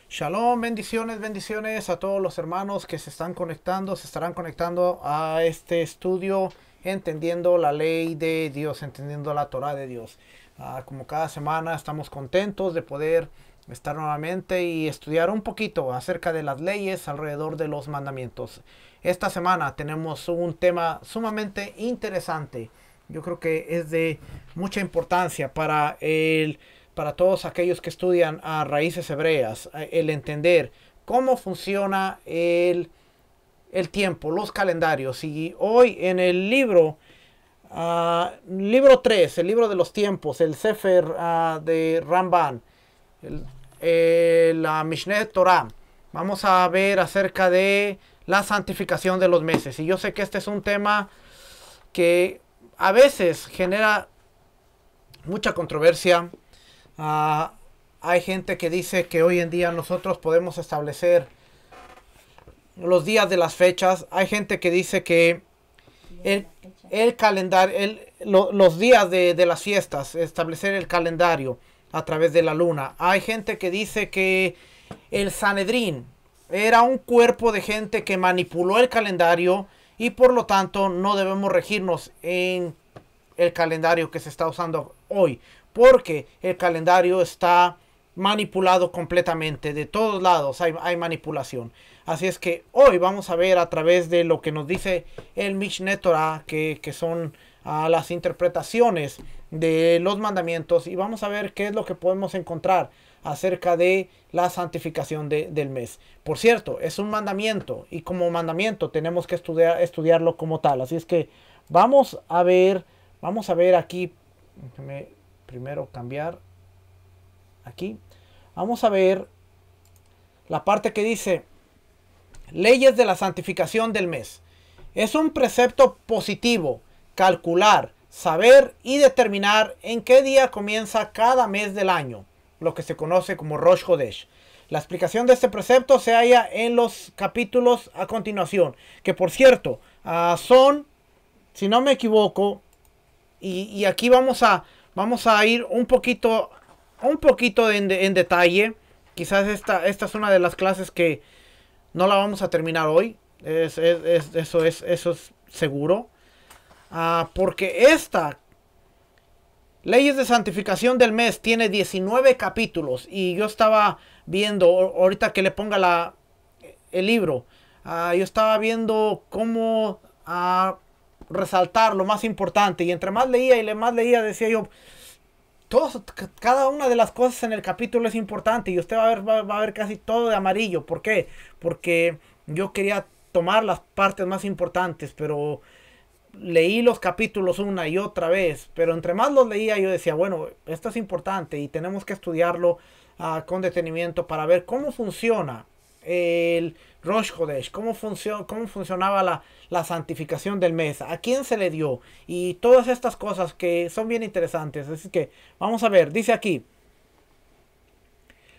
Shalom, bendiciones, bendiciones a todos los hermanos que se estarán conectando a este estudio, entendiendo la ley de Dios, entendiendo la Torah de Dios. Como cada semana estamos contentos de poder estar nuevamente y estudiar un poquito acerca de las leyes alrededor de los mandamientos. Esta semana tenemos un tema sumamente interesante. Yo creo que es de mucha importancia para todos aquellos que estudian a raíces hebreas, el entender cómo funciona el tiempo, los calendarios. Y hoy en el libro 3, el libro de los tiempos, el Sefer de Ramban, la Mishneh Torah, vamos a ver acerca de la santificación de los meses. Y yo sé que este es un tema que a veces genera mucha controversia. Hay gente que dice que hoy en día nosotros podemos establecer los días de las fechas. Hay gente que dice que el calendario, los días de las fiestas, establecer el calendario a través de la luna. Hay gente que dice que el Sanedrín era un cuerpo de gente que manipuló el calendario y por lo tanto no debemos regirnos en el calendario que se está usando hoy, porque el calendario está manipulado completamente. De todos lados hay manipulación. Así es que hoy vamos a ver a través de lo que nos dice el Mishneh Torah, que son las interpretaciones de los mandamientos, y vamos a ver qué es lo que podemos encontrar acerca de la santificación del mes. Por cierto, es un mandamiento y como mandamiento tenemos que estudiarlo como tal. Así es que vamos a ver aquí. Déjame primero cambiar aquí. Vamos a ver la parte que dice leyes de la santificación del mes. Es un precepto positivo calcular, saber y determinar en qué día comienza cada mes del año, lo que se conoce como Rosh Hodesh. La explicación de este precepto se halla en los capítulos a continuación, que por cierto son, si no me equivoco, y aquí vamos a ir un poquito en detalle. Quizás esta es una de las clases que no la vamos a terminar hoy. Eso es seguro. Porque esta leyes de santificación del mes tiene 19 capítulos. Y yo estaba viendo, ahorita que le ponga el libro, yo estaba viendo cómo resaltar lo más importante. Y entre más leía decía yo, cada una de las cosas en el capítulo es importante y usted va a ver casi todo de amarillo. ¿Por qué? Porque yo quería tomar las partes más importantes, pero leí los capítulos una y otra vez. Pero entre más los leía yo decía, bueno, esto es importante y tenemos que estudiarlo con detenimiento para ver cómo funciona el Rosh Hodesh, cómo funcionaba la santificación del mes, a quién se le dio y todas estas cosas que son bien interesantes. Así que vamos a ver, dice aquí: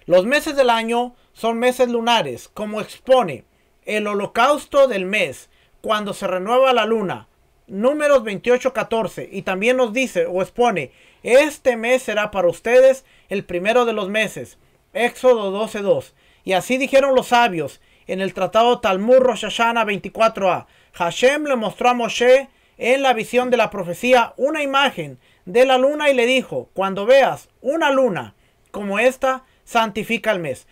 los meses del año son meses lunares, como expone el holocausto del mes, cuando se renueva la luna, Números 28:14, y también nos dice o expone: este mes será para ustedes el primero de los meses, Éxodo 12:2. Y así dijeron los sabios en el tratado Talmud Rosh Hashanah 24a. Hashem le mostró a Moshe en la visión de la profecía una imagen de la luna y le dijo: cuando veas una luna como esta, santifica el mes.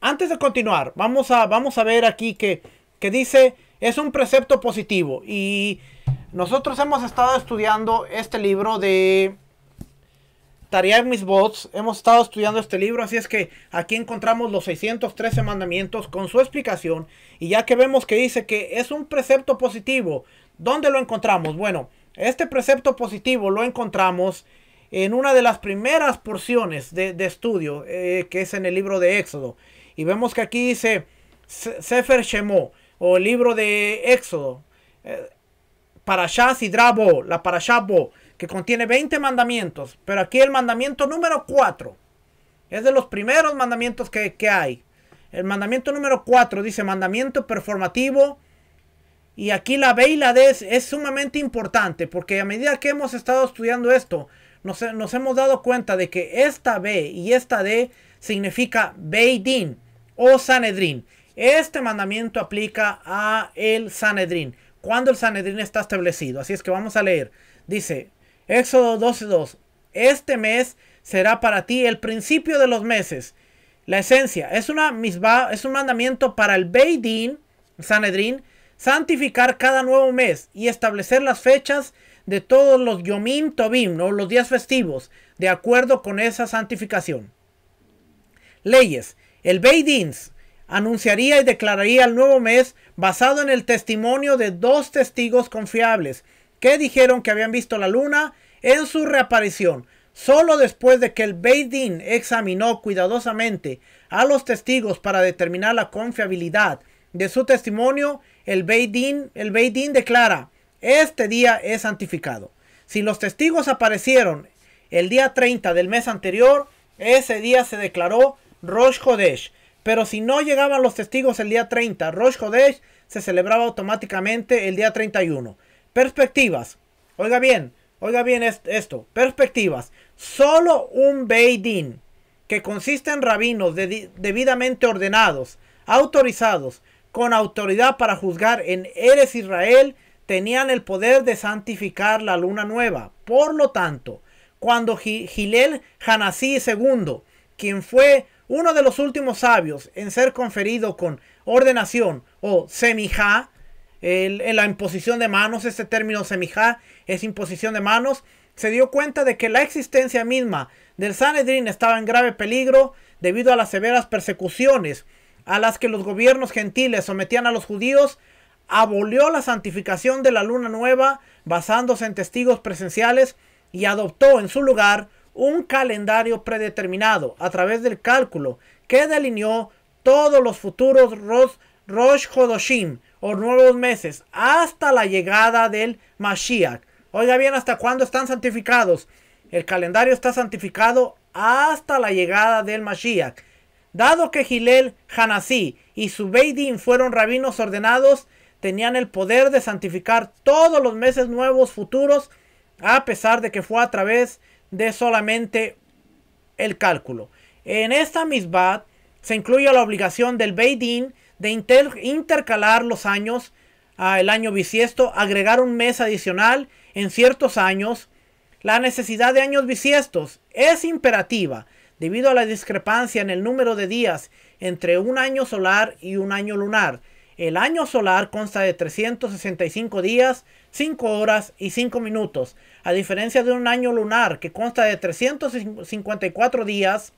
Antes de continuar, vamos a ver aquí que dice, es un precepto positivo. Y nosotros hemos estado estudiando este libro de Tariag Mitzvot, hemos estado estudiando este libro, así es que aquí encontramos los 613 mandamientos con su explicación. Y ya que vemos que dice que es un precepto positivo, ¿dónde lo encontramos? Bueno, Este precepto positivo lo encontramos en una de las primeras porciones de estudio, que es en el libro de Éxodo. Y vemos que aquí dice Sefer Shemot, o el libro de Éxodo, Parashá Sidra Bo, la Parashá Bo, que contiene 20 mandamientos. Pero aquí el mandamiento número 4 es de los primeros mandamientos que hay. El mandamiento número 4 dice mandamiento performativo. Y aquí la B y la D es sumamente importante, porque a medida que hemos estado estudiando esto, nos hemos dado cuenta de que esta B y esta D significa Beidín o Sanedrín. Este mandamiento aplica a el Sanedrín, cuando el Sanedrín está establecido. Así es que vamos a leer. Dice Éxodo 12:2. Este mes será para ti el principio de los meses. La esencia es una misbah, es un mandamiento para el Beidín, Sanedrín, santificar cada nuevo mes y establecer las fechas de todos los Yomim Tovim, ¿no? Los días festivos, de acuerdo con esa santificación. Leyes. El Beidín anunciaría y declararía el nuevo mes basado en el testimonio de 2 testigos confiables que dijeron que habían visto la luna en su reaparición. Solo después de que el Beidín examinó cuidadosamente a los testigos para determinar la confiabilidad de su testimonio, el Beidín declara: este día es santificado. Si los testigos aparecieron el día 30 del mes anterior, ese día se declaró Rosh Hodesh. Pero si no llegaban los testigos el día 30, Rosh Hodesh se celebraba automáticamente el día 31. Perspectivas. Oiga bien esto. Perspectivas. Solo un Beidín, que consiste en rabinos debidamente ordenados, autorizados, con autoridad para juzgar en Eretz Israel, tenían el poder de santificar la luna nueva. Por lo tanto, cuando Hillel Hanasí II, quien fue uno de los últimos sabios en ser conferido con ordenación o semijá, en la imposición de manos, este término semijá es imposición de manos, se dio cuenta de que la existencia misma del Sanedrín estaba en grave peligro debido a las severas persecuciones a las que los gobiernos gentiles sometían a los judíos. Abolió la santificación de la luna nueva basándose en testigos presenciales y adoptó en su lugar un calendario predeterminado a través del cálculo que delineó todos los futuros Rosh Hodoshim o nuevos meses hasta la llegada del Mashiach. Oiga bien, ¿hasta cuándo están santificados? El calendario está santificado hasta la llegada del Mashiach. Dado que Hillel Hanasí y su Beidín fueron rabinos ordenados, tenían el poder de santificar todos los meses nuevos futuros, a pesar de que fue a través de solamente el cálculo. En esta misbah se incluye la obligación del Beidín de intercalar los años, el año bisiesto, agregar un mes adicional en ciertos años. La necesidad de años bisiestos es imperativa debido a la discrepancia en el número de días entre un año solar y un año lunar. El año solar consta de 365 días, 5 horas y 5 minutos, a diferencia de un año lunar que consta de 354 días,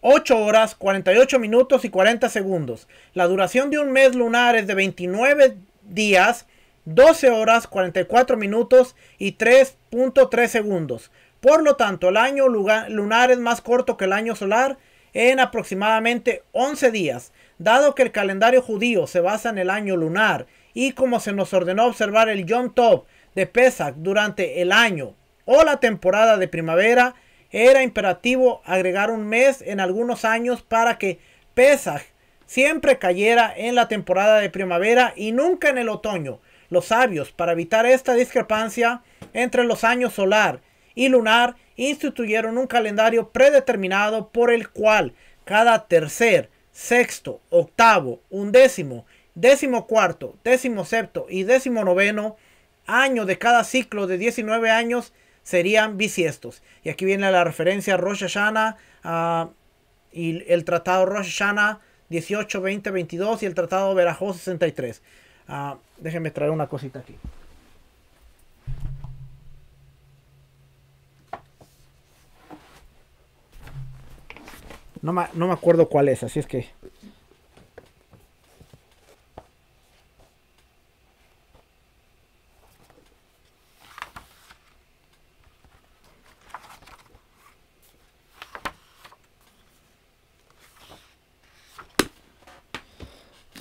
8 horas, 48 minutos y 40 segundos. La duración de un mes lunar es de 29 días, 12 horas, 44 minutos y 3.3 segundos. Por lo tanto, el año lunar es más corto que el año solar en aproximadamente 11 días. Dado que el calendario judío se basa en el año lunar y como se nos ordenó observar el Yom Tov de Pesach durante el año o la temporada de primavera, era imperativo agregar un mes en algunos años para que Pesach siempre cayera en la temporada de primavera y nunca en el otoño. Los sabios, para evitar esta discrepancia entre los años solar y lunar, instituyeron un calendario predeterminado por el cual cada tercer, sexto, octavo, undécimo, 14º, 17º y 19º año de cada ciclo de 19 años serían bisiestos. Y aquí viene la referencia a Rosh Hashanah y el tratado Rosh Hashanah 18, 20, 22 y el tratado Berajot 63. Déjenme traer una cosita aquí. No me acuerdo cuál es, así es que...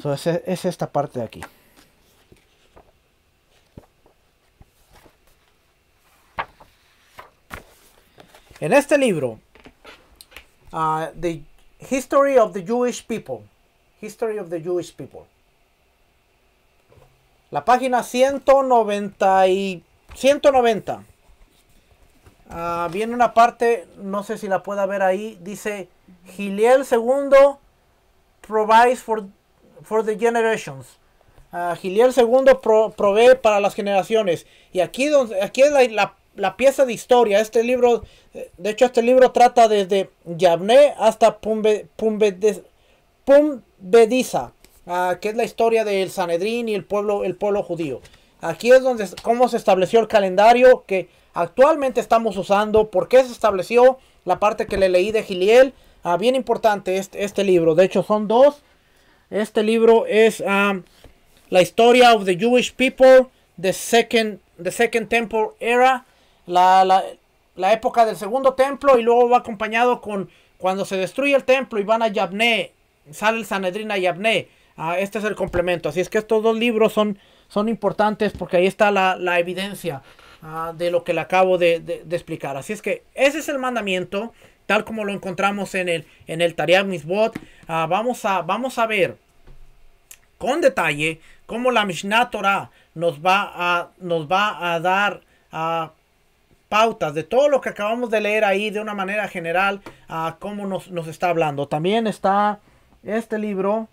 So, es esta parte de aquí. En este libro, The History of the Jewish People. History of the Jewish People. La página 190 viene una parte, no sé si la pueda ver ahí, dice Hillel II provides for the generations. Hillel II provee para las generaciones. Y aquí es la pieza de historia. Este libro, de hecho este libro trata desde Yavne hasta Pumbedisa, que es la historia del Sanedrín y el pueblo judío. Aquí es donde cómo se estableció el calendario que actualmente estamos usando. ¿Por qué se estableció? La parte que le leí de Hillel. Bien importante este libro. De hecho son dos. Este libro es la historia of the Jewish people, the second temple era, la época del segundo templo, y luego va acompañado con cuando se destruye el templo y van a Yavne, sale el Sanedrín a Yavne. Este es el complemento. Así es que estos dos libros son importantes porque ahí está la evidencia de lo que le acabo de explicar. Así es que ese es el mandamiento tal como lo encontramos en el Tariag Mitzvot. Vamos a ver con detalle cómo la Mishnah Torah nos va a dar pautas de todo lo que acabamos de leer ahí de una manera general, cómo nos está hablando. También está este libro.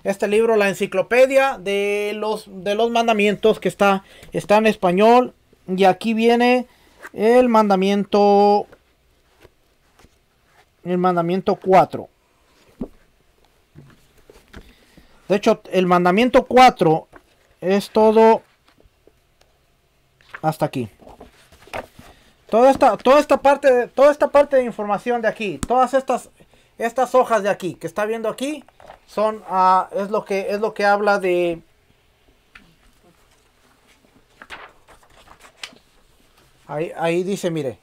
Este libro, la enciclopedia de los mandamientos, que está en español. Y aquí viene el mandamiento 4. De hecho, el mandamiento 4 es todo hasta aquí. Toda esta parte de información de aquí, todas estas hojas de aquí que está viendo aquí son es lo que habla de ahí dice, mire,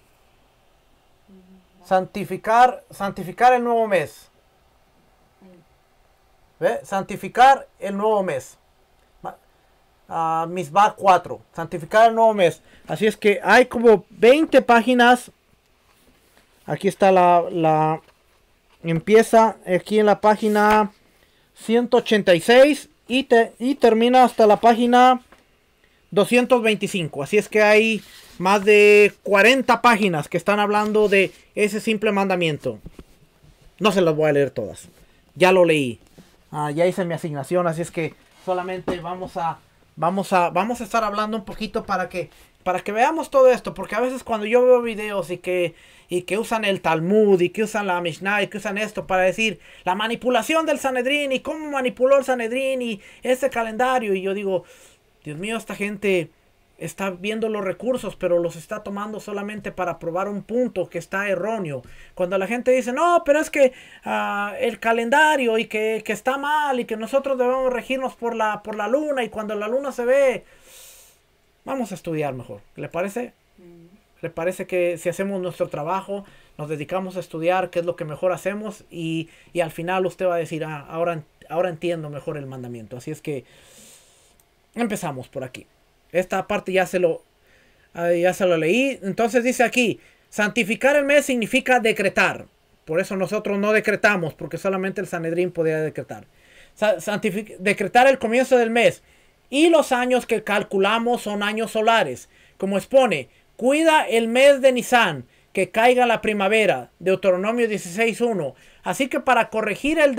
santificar el nuevo mes. ¿Ve? Santificar el nuevo mes. Misbah 4, santificar el nuevo mes. Así es que hay como 20 páginas. Aquí está empieza aquí en la página 186 y termina hasta la página 225. Así es que hay más de 40 páginas que están hablando de ese simple mandamiento. No se las voy a leer todas. Ya lo leí. Ya hice mi asignación. Así es que solamente vamos a estar hablando un poquito para que veamos todo esto. Porque a veces cuando yo veo videos y que usan el Talmud y que usan la Mishnah y que usan esto para decir la manipulación del Sanedrín y cómo manipuló el Sanedrín y ese calendario, y yo digo, Dios mío, esta gente está viendo los recursos, pero los está tomando solamente para probar un punto que está erróneo. Cuando la gente dice, no, pero es que el calendario y que está mal y que nosotros debemos regirnos por la luna, y cuando la luna se ve, vamos a estudiar mejor. ¿Le parece? ¿Le parece que si hacemos nuestro trabajo, nos dedicamos a estudiar qué es lo que mejor hacemos, y al final usted va a decir, ahora entiendo mejor el mandamiento? Así es que empezamos por aquí. Esta parte ya se lo leí. Entonces dice aquí, santificar el mes significa decretar. Por eso nosotros no decretamos, porque solamente el Sanedrín podía decretar. Decretar el comienzo del mes. Y los años que calculamos son años solares. Como expone, cuida el mes de Nisan, que caiga la primavera. Deuteronomio 16:1. Así que para corregir el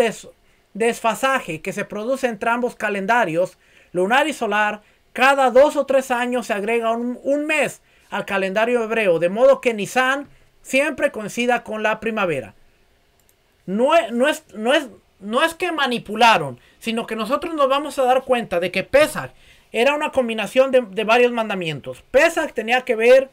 desfasaje que se produce entre ambos calendarios, lunar y solar, cada 2 o 3 años se agrega un mes al calendario hebreo, de modo que Nisan siempre coincida con la primavera. No es que manipularon, sino que nosotros nos vamos a dar cuenta de que Pesach era una combinación de varios mandamientos. Pesach tenía que ver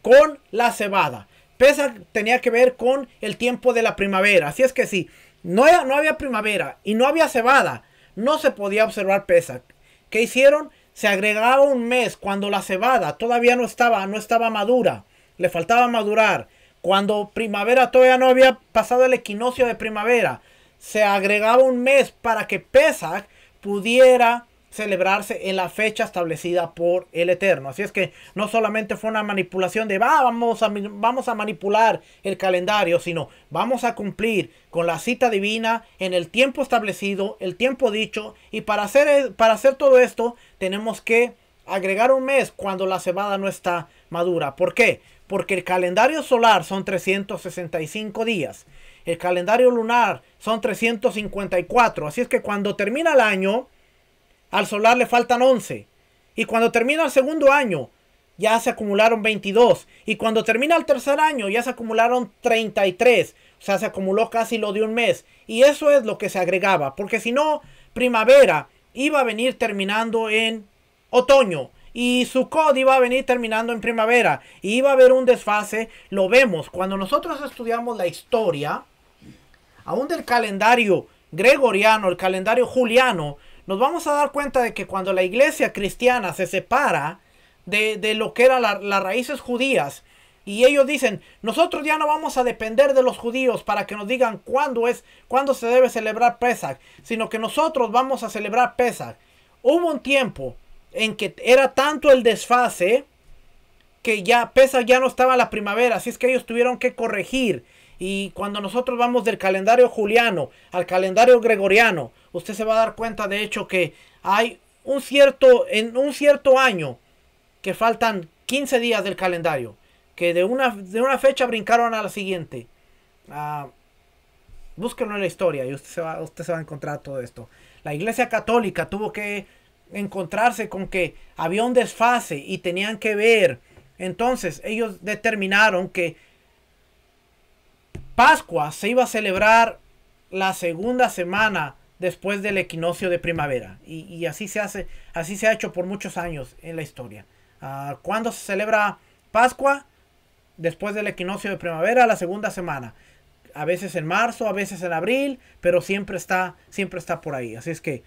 con la cebada. Pesach tenía que ver con el tiempo de la primavera. Así es que si no había primavera y no había cebada, no se podía observar Pesach. ¿Qué hicieron? Se agregaba un mes cuando la cebada todavía no estaba madura. Le faltaba madurar. Cuando primavera todavía no había pasado el equinoccio de primavera, se agregaba un mes para que Pesach pudiera celebrarse en la fecha establecida por el Eterno. Así es que no solamente fue una manipulación de vamos a manipular el calendario, sino vamos a cumplir con la cita divina en el tiempo establecido, el tiempo dicho. Y para hacer todo esto tenemos que agregar un mes cuando la cebada no está madura. ¿Por qué? Porque el calendario solar son 365 días. El calendario lunar son 354. Así es que cuando termina el año, al solar le faltan 11. Y cuando termina el segundo año, ya se acumularon 22. Y cuando termina el tercer año, ya se acumularon 33. O sea, se acumuló casi lo de un mes. Y eso es lo que se agregaba. Porque si no, primavera iba a venir terminando en otoño. Y Sukkot iba a venir terminando en primavera. Y iba a haber un desfase. Lo vemos. Cuando nosotros estudiamos la historia, aún del calendario gregoriano, el calendario juliano, nos vamos a dar cuenta de que cuando la iglesia cristiana se separa de lo que eran las raíces judías, y ellos dicen, nosotros ya no vamos a depender de los judíos para que nos digan cuándo se debe celebrar Pesach, sino que nosotros vamos a celebrar Pesach. Hubo un tiempo en que era tanto el desfase que ya Pesach ya no estaba en la primavera, así es que ellos tuvieron que corregir. Y cuando nosotros vamos del calendario juliano al calendario gregoriano, usted se va a dar cuenta de hecho que hay en un cierto año que faltan 15 días del calendario, que de una fecha brincaron a la siguiente. Búsquenlo en la historia y usted se va a encontrar todo esto. La iglesia católica tuvo que encontrarse con que había un desfase y tenían que ver. Entonces ellos determinaron que Pascua se iba a celebrar la segunda semana después del equinoccio de primavera. Y así se ha hecho por muchos años en la historia. ¿Cuándo se celebra Pascua? Después del equinoccio de primavera, la segunda semana. A veces en marzo, a veces en abril, pero siempre está por ahí. Así es que,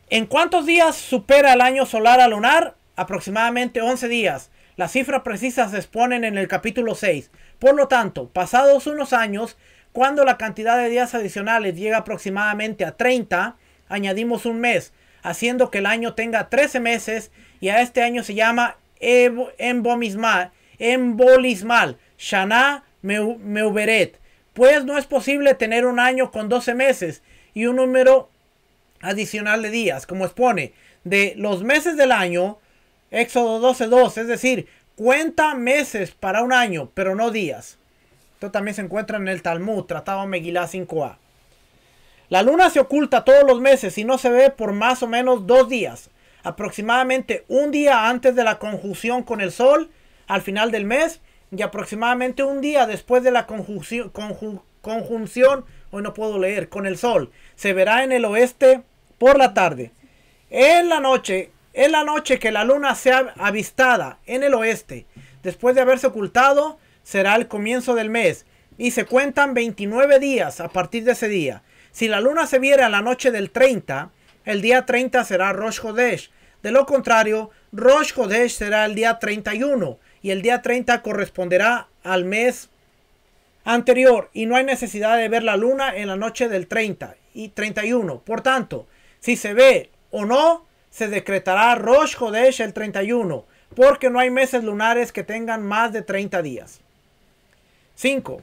¿en cuántos días supera el año solar al lunar? Aproximadamente 11 días. Las cifras precisas se exponen en el capítulo 6. Por lo tanto, pasados unos años, cuando la cantidad de días adicionales llega aproximadamente a 30, añadimos un mes, haciendo que el año tenga 13 meses, y a este año se llama embolismal, Shana Meuberet. Pues no es posible tener un año con 12 meses y un número adicional de días, como expone, de los meses del año, Éxodo 12:2, es decir, cuenta meses para un año, pero no días. Esto también se encuentra en el Talmud, Tratado Megilá 5a. La luna se oculta todos los meses y no se ve por más o menos 2 días, aproximadamente un día antes de la conjunción con el sol al final del mes y aproximadamente un día después de la conjunción, hoy no puedo leer, con el sol. Se verá en el oeste por la tarde. En la noche que la luna sea avistada en el oeste, después de haberse ocultado, será el comienzo del mes, y se cuentan 29 días a partir de ese día. Si la luna se viera en la noche del 30, el día 30 será Rosh Hodesh. De lo contrario, Rosh Hodesh será el día 31, y el día 30 corresponderá al mes anterior, y no hay necesidad de ver la luna en la noche del 30 y 31. Por tanto, si se ve o no, se decretará Rosh Hodesh el 31, porque no hay meses lunares que tengan más de 30 días. 5.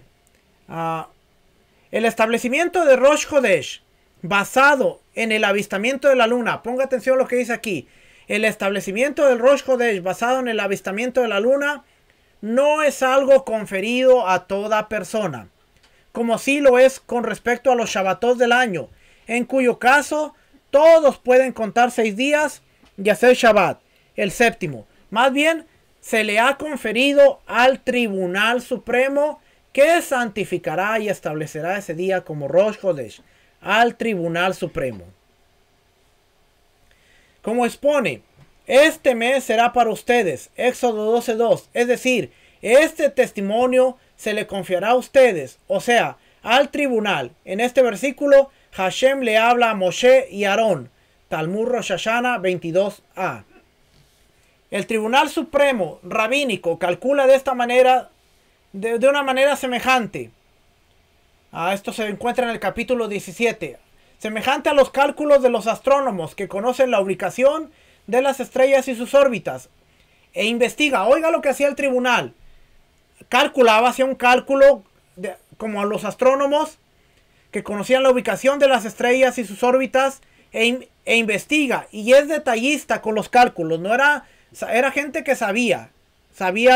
El establecimiento de Rosh Hodesh basado en el avistamiento de la luna. Ponga atención a lo que dice aquí. El establecimiento del Rosh Hodesh basado en el avistamiento de la luna no es algo conferido a toda persona, como sí lo es con respecto a los Shabbatot del año, en cuyo caso todos pueden contar 6 días y hacer Shabbat, el séptimo. Más bien, se le ha conferido al Tribunal Supremo, que santificará y establecerá ese día como Rosh Hodesh, al Tribunal Supremo. Como expone, este mes será para ustedes, Éxodo 12:2, es decir, este testimonio se le confiará a ustedes, o sea, al tribunal. En este versículo, Hashem le habla a Moshe y Aarón, Talmud Rosh Hashanah 22a. El Tribunal Supremo Rabínico calcula de esta manera, de una manera semejante. Esto se encuentra en el capítulo 17. Semejante a los cálculos de los astrónomos que conocen la ubicación de las estrellas y sus órbitas. E investiga. Oiga lo que hacía el tribunal. Hacía un cálculo como a los astrónomos que conocían la ubicación de las estrellas y sus órbitas. E investiga. Y es detallista con los cálculos. No era gente que sabía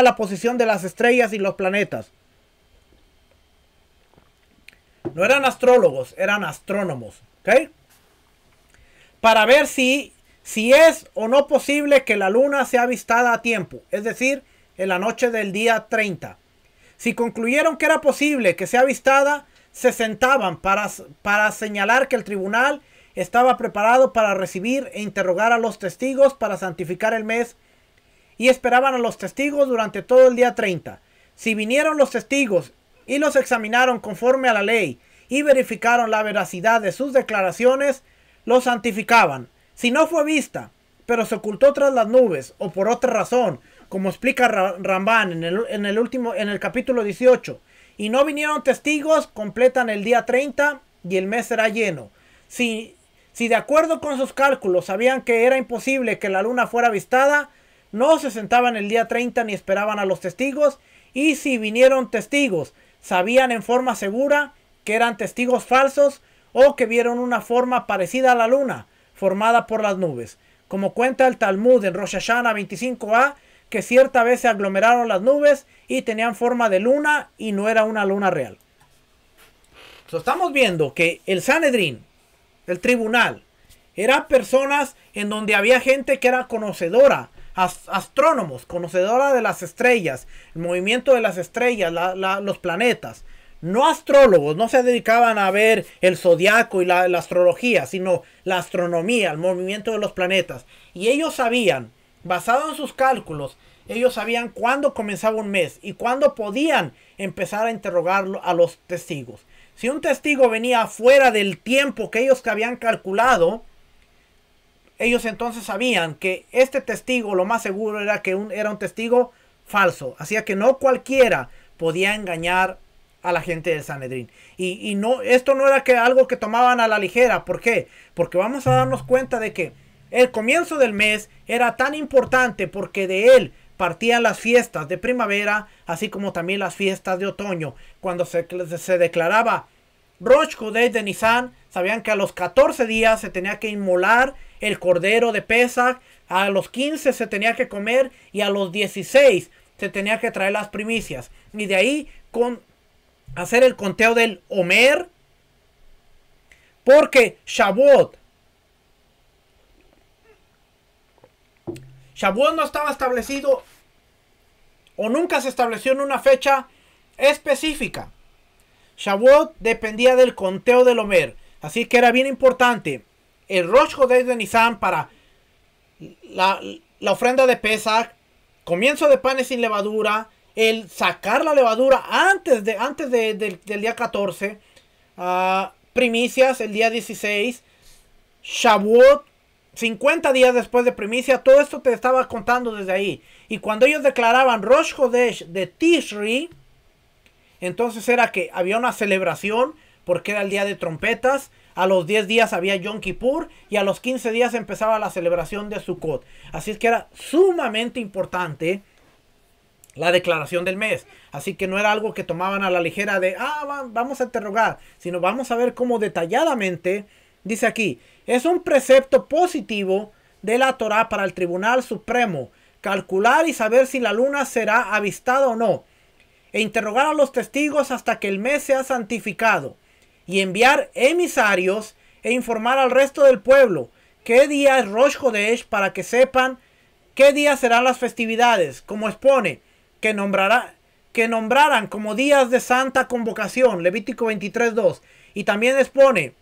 la posición de las estrellas y los planetas. No eran astrólogos, eran astrónomos. ¿Ok? Para ver si es o no posible que la luna sea avistada a tiempo. Es decir, en la noche del día 30. Si concluyeron que era posible que sea avistada, se sentaban para señalar que el tribunal estaba preparado para recibir e interrogar a los testigos para santificar el mes. Y esperaban a los testigos durante todo el día 30. Si vinieron los testigos y los examinaron conforme a la ley y verificaron la veracidad de sus declaraciones, los santificaban. Si no fue vista, pero se ocultó tras las nubes o por otra razón, como explica Ramban en el capítulo 18, y no vinieron testigos, completan el día 30 y el mes será lleno. Si de acuerdo con sus cálculos sabían que era imposible que la luna fuera avistada, no se sentaban el día 30 ni esperaban a los testigos. Y si vinieron testigos, sabían en forma segura que eran testigos falsos o que vieron una forma parecida a la luna, formada por las nubes. Como cuenta el Talmud en Rosh Hashanah 25a, que cierta vez se aglomeraron las nubes y tenían forma de luna y no era una luna real. Estamos viendo que el Sanedrín, el tribunal, era personas en donde había gente que era conocedora, astrónomos, conocedora de las estrellas, el movimiento de las estrellas, los planetas. No astrólogos, no se dedicaban a ver el zodiaco y la astrología, sino la astronomía, el movimiento de los planetas. Y ellos sabían, basado en sus cálculos, ellos sabían cuándo comenzaba un mes y cuándo podían empezar a interrogar a los testigos. Si un testigo venía fuera del tiempo que ellos habían calculado, ellos entonces sabían que este testigo lo más seguro era que era un testigo falso. Así que no cualquiera podía engañar a la gente del Sanedrín. Y no, esto no era algo que tomaban a la ligera. ¿Por qué? Porque vamos a darnos cuenta de que el comienzo del mes era tan importante porque de él partían las fiestas de primavera, así como también las fiestas de otoño. Cuando se declaraba Rosh Chodesh de Nisan, sabían que a los 14 días se tenía que inmolar el cordero de Pesach, a los 15 se tenía que comer y a los 16 se tenía que traer las primicias. Y de ahí hacer el conteo del Omer, porque Shavuot no estaba establecido o nunca se estableció en una fecha específica. Shavuot dependía del conteo del Omer. Así que era bien importante el Rosh Chodesh de Nisan para la ofrenda de Pesach, comienzo de panes sin levadura, el sacar la levadura antes del día 14, primicias el día 16, Shavuot 50 días después de primicia. Todo esto te estaba contando desde ahí. Y cuando ellos declaraban Rosh Chodesh de Tishri, entonces era que había una celebración porque era el día de trompetas. A los 10 días había Yom Kippur y a los 15 días empezaba la celebración de Sukkot. Así es que era sumamente importante la declaración del mes. Así que no era algo que tomaban a la ligera de, vamos a interrogar, sino vamos a ver cómo detalladamente, dice aquí, es un precepto positivo de la Torá para el Tribunal Supremo calcular y saber si la luna será avistada o no, e interrogar a los testigos hasta que el mes sea santificado, y enviar emisarios e informar al resto del pueblo qué día es Rosh Chodesh para que sepan qué día serán las festividades, como expone, que nombraran como días de santa convocación, Levítico 23:2, y también expone,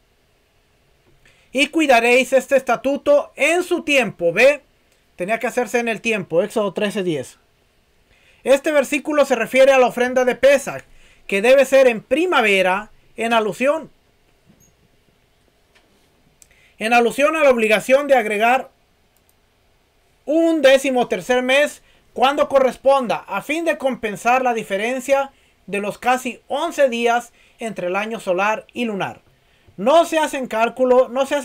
y cuidaréis este estatuto en su tiempo, tenía que hacerse en el tiempo, Éxodo 13:10. Este versículo se refiere a la ofrenda de Pesach, que debe ser en primavera, en alusión a la obligación de agregar un 13º mes cuando corresponda, a fin de compensar la diferencia de los casi 11 días entre el año solar y lunar. No se hacen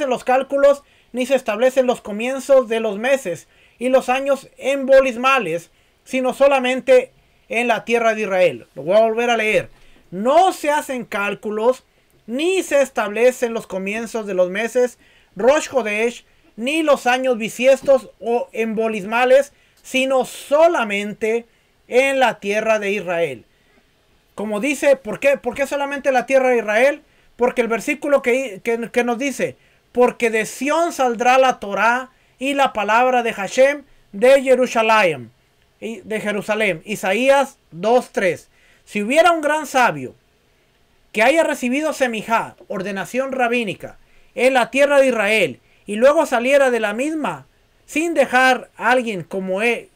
los cálculos ni se establecen los comienzos de los meses y los años embolismales, sino solamente en la tierra de Israel. Lo voy a volver a leer. No se hacen cálculos ni se establecen los comienzos de los meses Rosh Hodesh ni los años bisiestos o embolismales, sino solamente en la tierra de Israel. Como dice, ¿por qué solamente la tierra de Israel? Porque el versículo que nos dice, porque de Sión saldrá la Torá y la palabra de Hashem de Jerusalén. Isaías 2:3. Si hubiera un gran sabio que haya recibido semijá, ordenación rabínica, en la tierra de Israel, y luego saliera de la misma, sin dejar a alguien como él,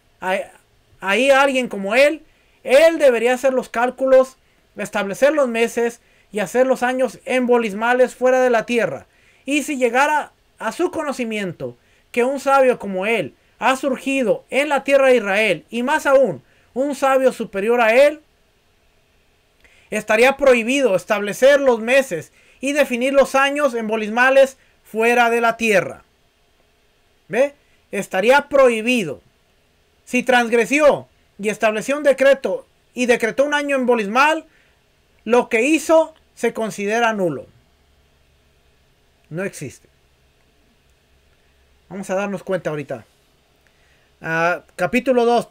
él debería hacer los cálculos, establecer los meses y hacer los años embolismales fuera de la tierra. Y si llegara a su conocimiento que un sabio como él ha surgido en la tierra de Israel, y más aún, un sabio superior a él, estaría prohibido establecer los meses y definir los años embolismales fuera de la tierra. ¿Ve? Estaría prohibido. Si transgredió y estableció un decreto y decretó un año embolismal, lo que hizo se considera nulo. No existe. Vamos a darnos cuenta ahorita. Capítulo 2.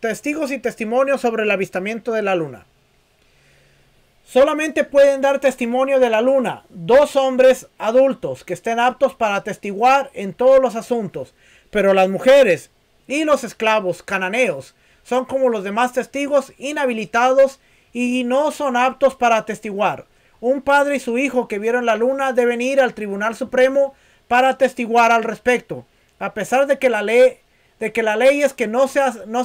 Testigos y testimonios sobre el avistamiento de la luna. Solamente pueden dar testimonio de la luna 2 hombres adultos que estén aptos para atestiguar en todos los asuntos, pero las mujeres y los esclavos cananeos son como los demás testigos inhabilitados y no son aptos para atestiguar. Un padre y su hijo que vieron la luna deben ir al Tribunal Supremo para atestiguar al respecto, a pesar de que la ley es que no se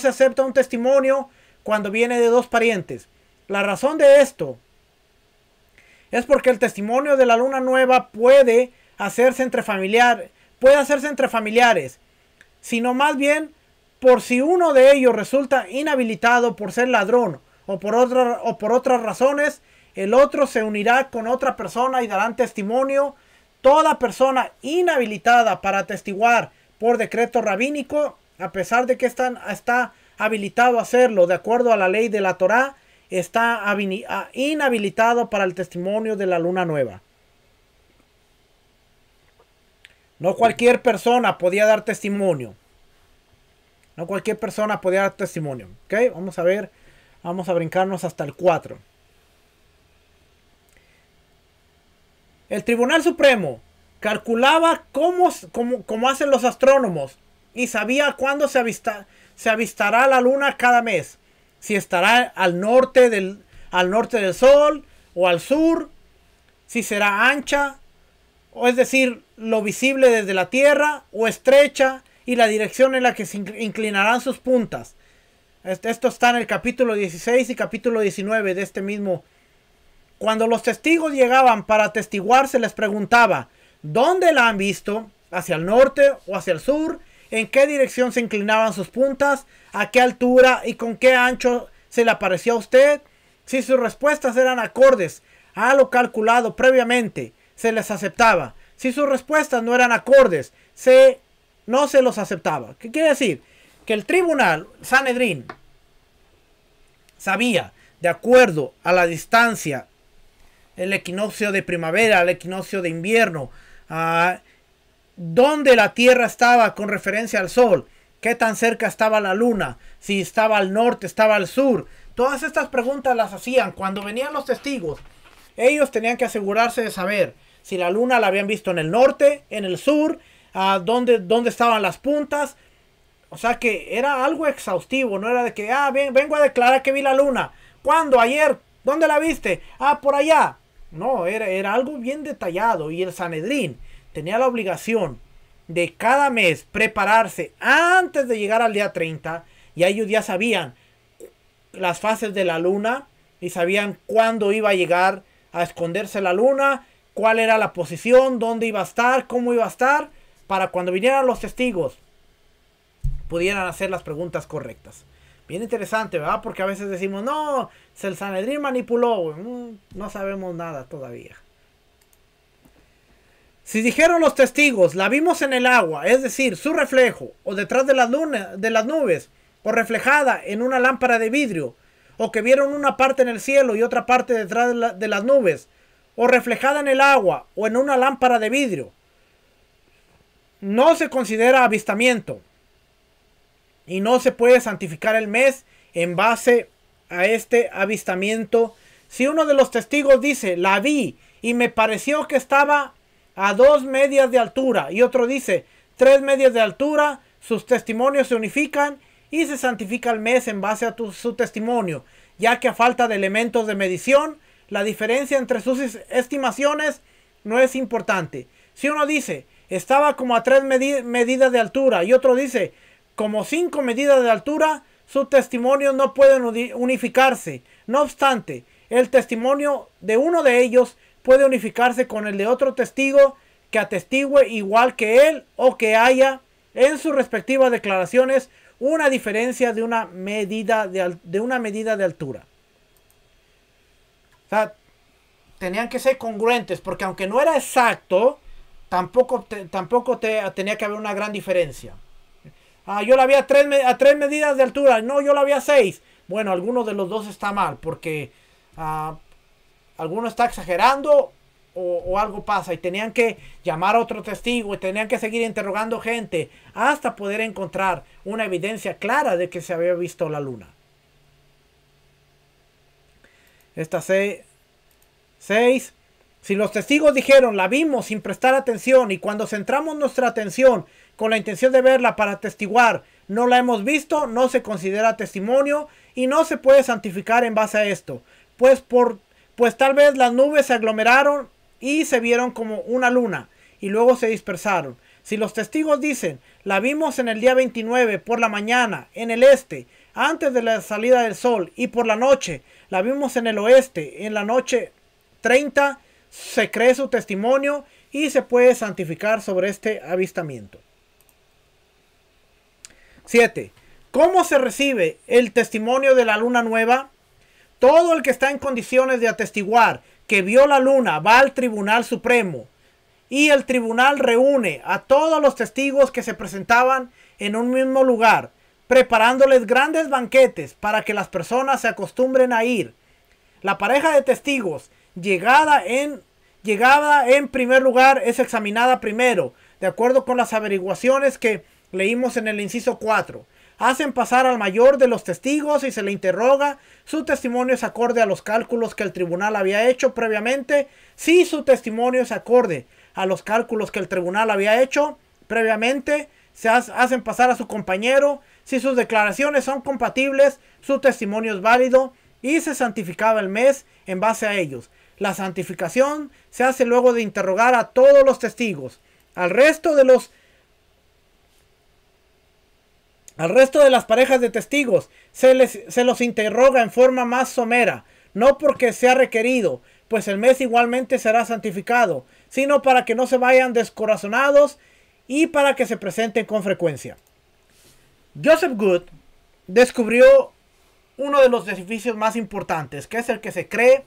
acepta un testimonio cuando viene de 2 parientes. La razón de esto es porque el testimonio de la luna nueva puede hacerse entre familiares, sino más bien por si uno de ellos resulta inhabilitado por ser ladrón o por otras razones, el otro se unirá con otra persona y darán testimonio. Toda persona inhabilitada para atestiguar por decreto rabínico, a pesar de que está habilitado a hacerlo de acuerdo a la ley de la Torá, está inhabilitado para el testimonio de la luna nueva. No cualquier persona podía dar testimonio. ¿Ok? Vamos a ver. Vamos a brincarnos hasta el 4. El Tribunal Supremo calculaba cómo hacen los astrónomos y sabía cuándo se avistará la luna cada mes. Si estará al norte del sol o al sur, si será ancha, o es decir, lo visible desde la tierra, o estrecha, y la dirección en la que se inclinarán sus puntas. Esto está en el capítulo 16 y capítulo 19 de este mismo. Cuando los testigos llegaban para atestiguar, se les preguntaba, ¿dónde la han visto? ¿Hacia el norte o hacia el sur? ¿En qué dirección se inclinaban sus puntas? ¿A qué altura y con qué ancho se le apareció a usted? Si sus respuestas eran acordes a lo calculado previamente, se les aceptaba. Si sus respuestas no eran acordes, no se los aceptaba. ¿Qué quiere decir? Que el tribunal, Sanedrín, sabía, de acuerdo a la distancia, el equinoccio de primavera, el equinoccio de invierno, dónde la Tierra estaba con referencia al Sol, qué tan cerca estaba la Luna, si estaba al norte, estaba al sur. Todas estas preguntas las hacían cuando venían los testigos. Ellos tenían que asegurarse de saber si la Luna la habían visto en el norte, en el sur, dónde estaban las puntas. O sea que era algo exhaustivo, no era de que, vengo a declarar que vi la Luna. ¿Cuándo? ¿Ayer? ¿Dónde la viste? Por allá. No, era algo bien detallado, y el Sanedrín tenía la obligación de cada mes prepararse antes de llegar al día 30, y ellos ya sabían las fases de la luna y sabían cuándo iba a llegar a esconderse la luna, cuál era la posición, dónde iba a estar, cómo iba a estar, para cuando vinieran los testigos pudieran hacer las preguntas correctas. Bien interesante, ¿verdad? Porque a veces decimos, no, el Sanedrín manipuló. No sabemos nada todavía. Si dijeron los testigos, la vimos en el agua, es decir, su reflejo, o detrás de las nubes, o reflejada en una lámpara de vidrio, o que vieron una parte en el cielo y otra parte detrás de las nubes, o reflejada en el agua, o en una lámpara de vidrio, no se considera avistamiento, y no se puede santificar el mes en base a este avistamiento. Si uno de los testigos dice, la vi, y me pareció que estaba a 2 medias de altura, y otro dice 3 medias de altura, sus testimonios se unifican y se santifica el mes en base a su testimonio, ya que a falta de elementos de medición, la diferencia entre sus estimaciones no es importante. Si uno dice estaba como a 3 medidas de altura y otro dice como 5 medidas de altura, sus testimonios no pueden unificarse. No obstante, el testimonio de uno de ellos puede unificarse con el de otro testigo que atestigue igual que él, o que haya en sus respectivas declaraciones una diferencia de una medida de altura. O sea, tenían que ser congruentes, porque aunque no era exacto, tampoco tenía que haber una gran diferencia. Yo la vi a 3 medidas de altura, no, yo la vi a 6. Bueno, alguno de los dos está mal, porque alguno está exagerando o algo pasa, y tenían que llamar a otro testigo y tenían que seguir interrogando gente hasta poder encontrar una evidencia clara de que se había visto la luna. Esta 6. Si los testigos dijeron la vimos sin prestar atención, y cuando centramos nuestra atención con la intención de verla para atestiguar no la hemos visto, no se considera testimonio y no se puede santificar en base a esto, pues tal vez las nubes se aglomeraron y se vieron como una luna y luego se dispersaron. Si los testigos dicen la vimos en el día 29 por la mañana en el este, antes de la salida del sol, y por la noche la vimos en el oeste en la noche 30, se cree su testimonio y se puede santificar sobre este avistamiento. 7. ¿Cómo se recibe el testimonio de la luna nueva? Todo el que está en condiciones de atestiguar que vio la luna va al Tribunal Supremo, y el tribunal reúne a todos los testigos que se presentaban en un mismo lugar, preparándoles grandes banquetes para que las personas se acostumbren a ir. La pareja de testigos llegada en primer lugar es examinada primero, de acuerdo con las averiguaciones que leímos en el inciso 4. Hacen pasar al mayor de los testigos y se le interroga. Su testimonio es acorde a los cálculos que el tribunal había hecho previamente. Si su testimonio es acorde a los cálculos que el tribunal había hecho previamente, se hacen pasar a su compañero. Si sus declaraciones son compatibles, su testimonio es válido y se santificaba el mes en base a ellos. La santificación se hace luego de interrogar a todos los testigos. Al resto de las parejas de testigos se los interroga en forma más somera, no porque sea requerido, pues el mes igualmente será santificado, sino para que no se vayan descorazonados y para que se presenten con frecuencia. Joseph Good descubrió uno de los edificios más importantes, que es el que se cree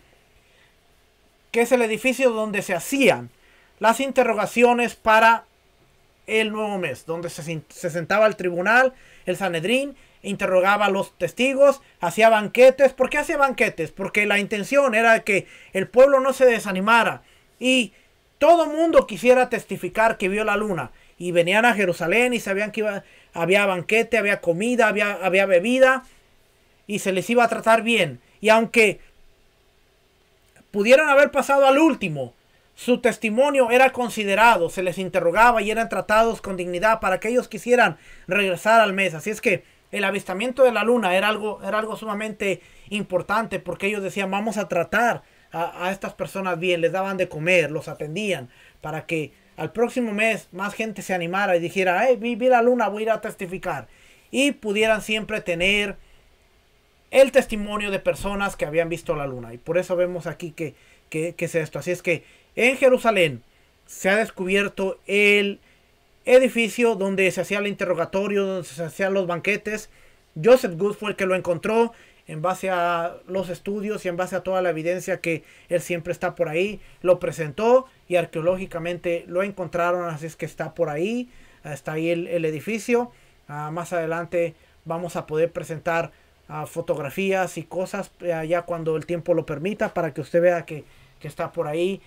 que es el edificio donde se hacían las interrogaciones para el nuevo mes, donde se sentaba el tribunal, el Sanedrín, interrogaba a los testigos, hacía banquetes. ¿Por qué hacía banquetes? Porque la intención era que el pueblo no se desanimara y todo mundo quisiera testificar que vio la luna. Y venían a Jerusalén y sabían que había banquete, había comida, había bebida, y se les iba a tratar bien. Y aunque pudieran haber pasado al último, su testimonio era considerado, se les interrogaba y eran tratados con dignidad para que ellos quisieran regresar al mes. Así es que el avistamiento de la luna era algo sumamente importante, porque ellos decían, vamos a tratar a estas personas bien, les daban de comer, los atendían, para que al próximo mes más gente se animara y dijera, vi la luna, voy a ir a testificar. Y pudieran siempre tener el testimonio de personas que habían visto la luna. Y por eso vemos aquí que es esto. Así es que en Jerusalén se ha descubierto el edificio donde se hacía el interrogatorio, donde se hacían los banquetes. Joseph Good fue el que lo encontró en base a los estudios y en base a toda la evidencia que él siempre está por ahí. Lo presentó y arqueológicamente lo encontraron, así es que está por ahí. Está ahí el edificio. Más adelante vamos a poder presentar fotografías y cosas ya cuando el tiempo lo permita, para que usted vea que está por ahí.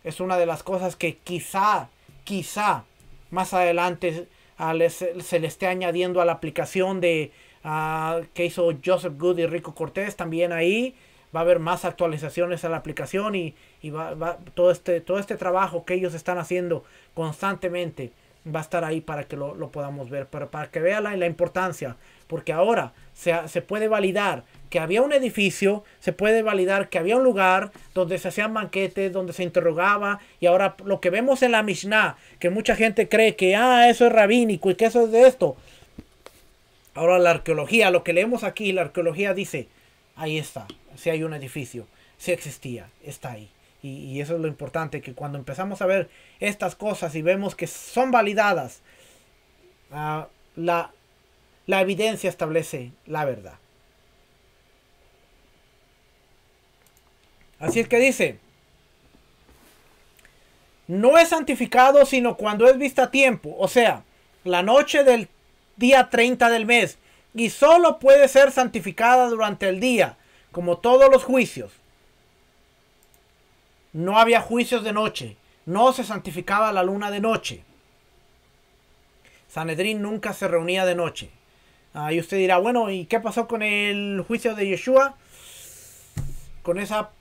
Es una de las cosas que quizá más adelante se le esté añadiendo a la aplicación de que hizo Joseph Good y Rico Cortés. También ahí va a haber más actualizaciones a la aplicación y todo este trabajo que ellos están haciendo constantemente va a estar ahí para que lo podamos ver, pero para que vea la importancia, porque ahora se puede validar que había un edificio, se puede validar que había un lugar donde se hacían banquetes, donde se interrogaba, y ahora lo que vemos en la Mishnah, que mucha gente cree que eso es rabínico y que eso es de esto. Ahora la arqueología, lo que leemos aquí, la arqueología dice, ahí está, si hay un edificio, si existía, está ahí. Y eso es lo importante, que cuando empezamos a ver estas cosas y vemos que son validadas, la evidencia establece la verdad. Así es que dice, no es santificado sino cuando es vista a tiempo, o sea, la noche del día 30 del mes, y solo puede ser santificada durante el día, como todos los juicios. No había juicios de noche. No se santificaba la luna de noche. Sanedrín nunca se reunía de noche. Y usted dirá, bueno, ¿y qué pasó con el juicio de Yeshua? Con esa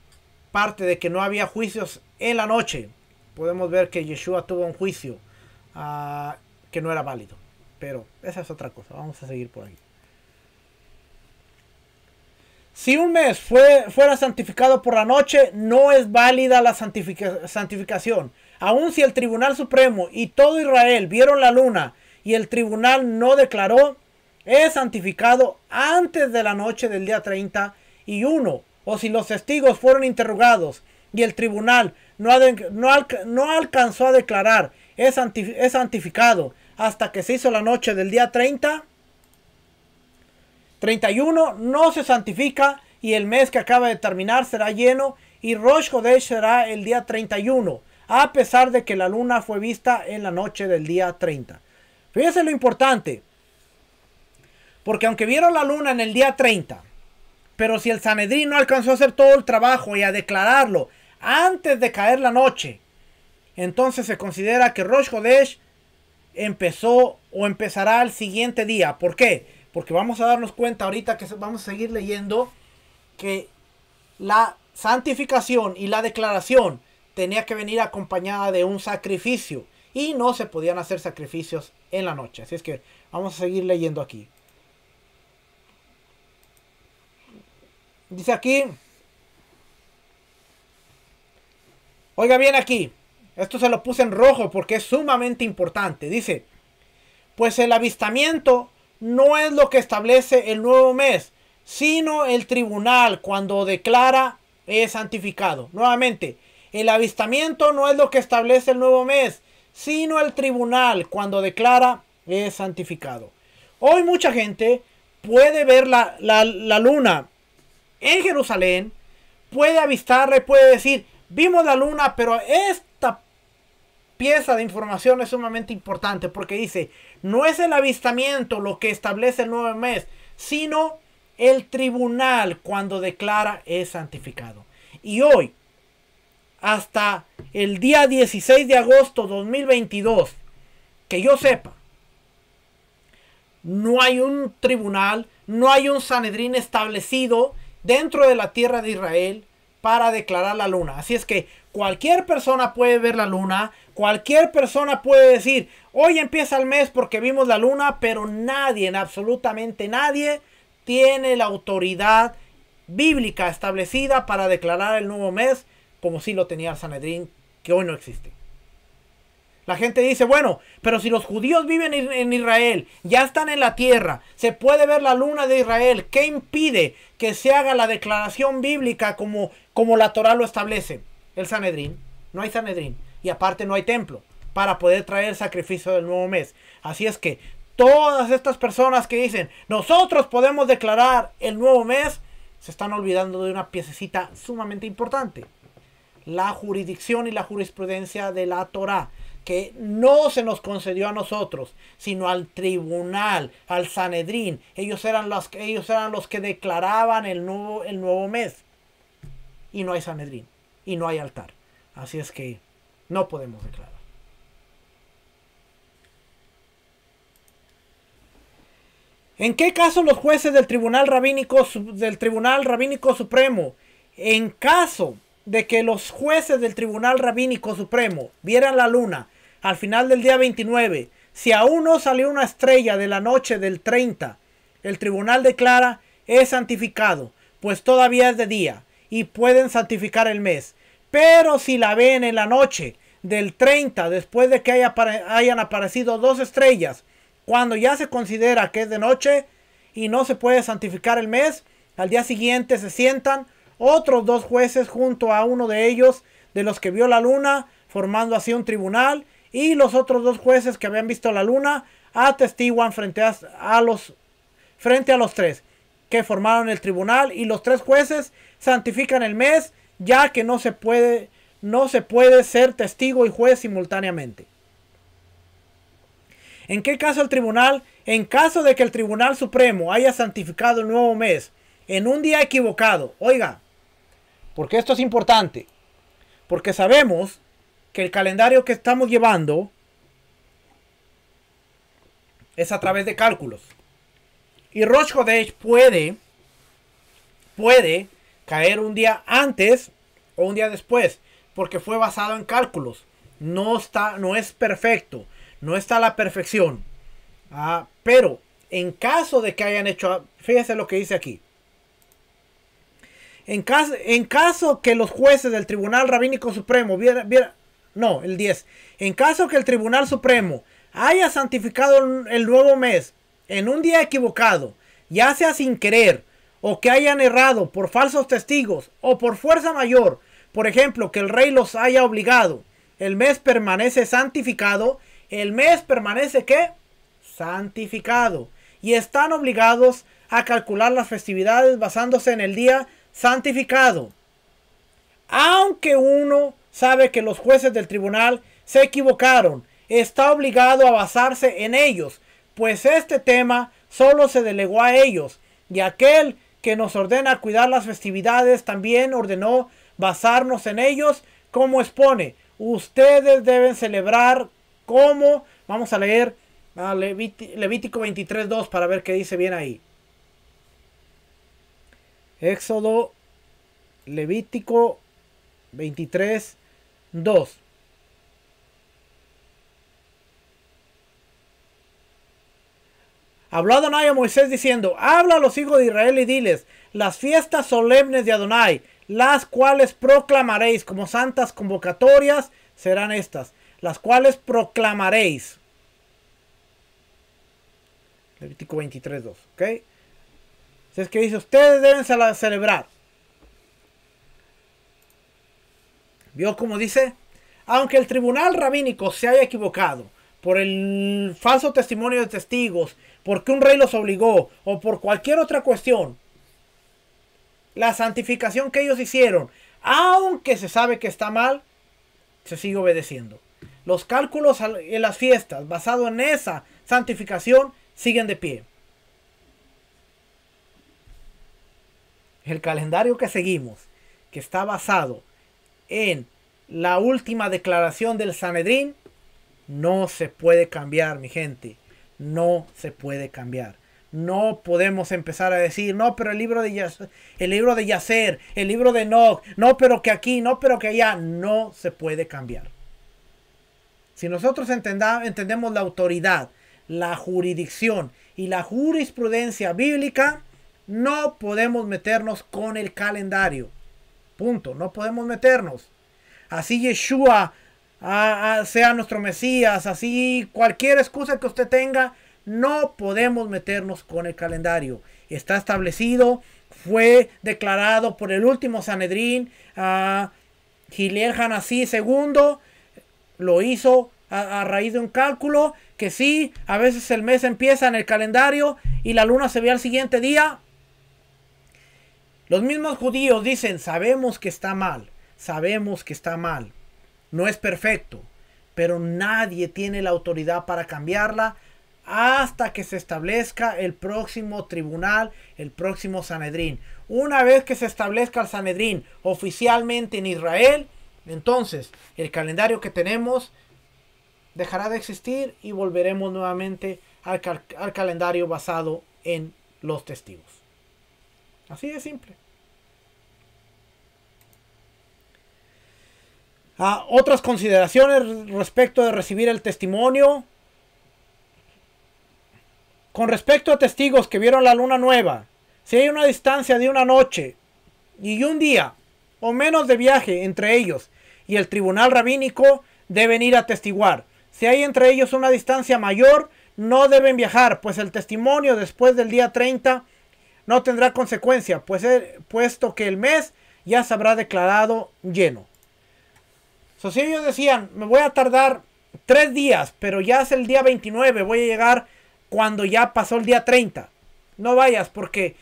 parte de que no había juicios en la noche, podemos ver que Yeshua tuvo un juicio que no era válido. Pero esa es otra cosa. Vamos a seguir por ahí. Si un mes fuera santificado por la noche, no es válida la santificación. Aun si el Tribunal Supremo y todo Israel vieron la luna y el tribunal no declaró, es santificado antes de la noche del día 31. O si los testigos fueron interrogados y el tribunal no alcanzó a declarar, es santificado hasta que se hizo la noche del día 31 no se santifica, y el mes que acaba de terminar será lleno, y Rosh Chodesh será el día 31, a pesar de que la luna fue vista en la noche del día 30. Fíjense lo importante, porque aunque vieron la luna en el día 30, pero si el Sanedrín no alcanzó a hacer todo el trabajo y a declararlo antes de caer la noche, entonces se considera que Rosh Chodesh empezó o empezará el siguiente día. ¿Por qué? Porque vamos a darnos cuenta ahorita que vamos a seguir leyendo que la santificación y la declaración tenía que venir acompañada de un sacrificio. Y no se podían hacer sacrificios en la noche. Así es que vamos a seguir leyendo aquí. Dice aquí. Oiga bien aquí. Esto se lo puse en rojo porque es sumamente importante. Dice, pues el avistamiento no es lo que establece el nuevo mes, sino el tribunal cuando declara es santificado. Nuevamente, el avistamiento no es lo que establece el nuevo mes, sino el tribunal cuando declara es santificado. Hoy mucha gente puede ver la luna en Jerusalén, puede avistarla y puede decir, vimos la luna, pero esta pieza de información es sumamente importante porque dice, no es el avistamiento lo que establece el nuevo mes, sino el tribunal cuando declara es santificado. Y hoy, hasta el día 16 de agosto 2022, que yo sepa, no hay un tribunal, no hay un Sanedrín establecido dentro de la tierra de Israel para declarar la luna. Así es que cualquier persona puede ver la luna, cualquier persona puede decir, hoy empieza el mes porque vimos la luna, pero nadie, absolutamente nadie, tiene la autoridad bíblica establecida para declarar el nuevo mes como si lo tenía el Sanedrín, que hoy no existe. La gente dice, bueno, pero si los judíos viven en Israel, ya están en la tierra, se puede ver la luna de Israel, ¿qué impide que se haga la declaración bíblica como la Torá lo establece? El Sanedrín. No hay Sanedrín. Y aparte no hay templo. para poder traer el sacrificio del nuevo mes. Así es que todas estas personas que dicen, nosotros podemos declarar el nuevo mes, se están olvidando de una piececita sumamente importante. La jurisdicción y la jurisprudencia de la Torá, que no se nos concedió a nosotros, sino al tribunal, al Sanedrín. Ellos eran los que declaraban el nuevo mes. Y no hay Sanedrín, y no hay altar. Así es que no podemos declarar. ¿En qué caso los jueces del Tribunal Rabínico Supremo, en caso de que los jueces del Tribunal Rabínico Supremo vieran la luna al final del día 29, si aún no salió una estrella de la noche del 30, el tribunal declara es santificado, pues todavía es de día y pueden santificar el mes? Pero si la ven en la noche del 30, después de que hayan aparecido 2 estrellas, cuando ya se considera que es de noche y no se puede santificar el mes, al día siguiente se sientan otros 2 jueces junto a uno de ellos, de los que vio la luna, formando así un tribunal, y los otros 2 jueces que habían visto la luna atestiguan frente a los 3 que formaron el tribunal, y los 3 jueces santifican el mes, ya que no se puede ser testigo y juez simultáneamente. ¿En qué caso el tribunal? En caso de que el Tribunal Supremo haya santificado el nuevo mes en un día equivocado. Oiga, porque esto es importante. Porque sabemos que el calendario que estamos llevando es a través de cálculos. Y Rosh Hodesh puede caer un día antes o un día después, porque fue basado en cálculos. No es perfecto. No está a la perfección. Pero en caso de que hayan hecho, fíjense lo que dice aquí. En caso que los jueces del Tribunal Rabínico Supremo el 10. En caso que el Tribunal Supremo haya santificado el nuevo mes en un día equivocado, ya sea sin querer, o que hayan errado por falsos testigos, o por fuerza mayor, por ejemplo, que el rey los haya obligado, el mes permanece santificado. El mes permanece, ¿qué? Santificado. Y están obligados a calcular las festividades basándose en el día santificado. Aunque uno sabe que los jueces del tribunal se equivocaron, está obligado a basarse en ellos, pues este tema solo se delegó a ellos. Y aquel que nos ordena cuidar las festividades también ordenó basarnos en ellos, como expone. Ustedes deben celebrar como, vamos a leer Levítico 23:2 para ver qué dice bien ahí. Éxodo, Levítico 23:2. Habló Adonai a Moisés diciendo: habla a los hijos de Israel y diles: las fiestas solemnes de Adonai, las cuales proclamaréis como santas convocatorias, serán estas, las cuales proclamaréis. Levítico 23:2. ¿Ok? Es que dice, ustedes deben celebrar. ¿Vio cómo dice? Aunque el tribunal rabínico se haya equivocado por el falso testimonio de testigos, porque un rey los obligó, o por cualquier otra cuestión, la santificación que ellos hicieron, aunque se sabe que está mal, se sigue obedeciendo. Los cálculos en las fiestas, basado en esa santificación, siguen de pie. El calendario que seguimos, que está basado en la última declaración del Sanedrín, no se puede cambiar, mi gente. No se puede cambiar. No podemos empezar a decir, no, pero el libro de Yaser, el libro de Enoch, no, pero que aquí, no, pero que allá. No se puede cambiar. Si nosotros entendemos la autoridad, la jurisdicción y la jurisprudencia bíblica, no podemos meternos con el calendario. Punto. No podemos meternos. Así Yeshua sea nuestro Mesías, así cualquier excusa que usted tenga, no podemos meternos con el calendario. Está establecido, fue declarado por el último Sanedrín, Hillel Hanasí II, lo hizo a raíz de un cálculo, que sí, a veces el mes empieza en el calendario y la luna se ve al siguiente día. Los mismos judíos dicen, sabemos que está mal, no es perfecto, pero nadie tiene la autoridad para cambiarla hasta que se establezca el próximo tribunal, el próximo Sanedrín. Una vez que se establezca el Sanedrín oficialmente en Israel, entonces el calendario que tenemos dejará de existir y volveremos nuevamente al calendario basado en los testigos. Así de simple. Otras consideraciones respecto de recibir el testimonio. Con respecto a testigos que vieron la luna nueva, si hay una distancia de una noche y un día o menos de viaje entre ellos y el tribunal rabínico, deben ir a testiguar. Si hay entre ellos una distancia mayor, no deben viajar, pues el testimonio después del día 30 no tendrá consecuencia, puesto que el mes ya se habrá declarado lleno. Si ellos decían, me voy a tardar 3 días, pero ya es el día 29, voy a llegar cuando ya pasó el día 30. No vayas, porque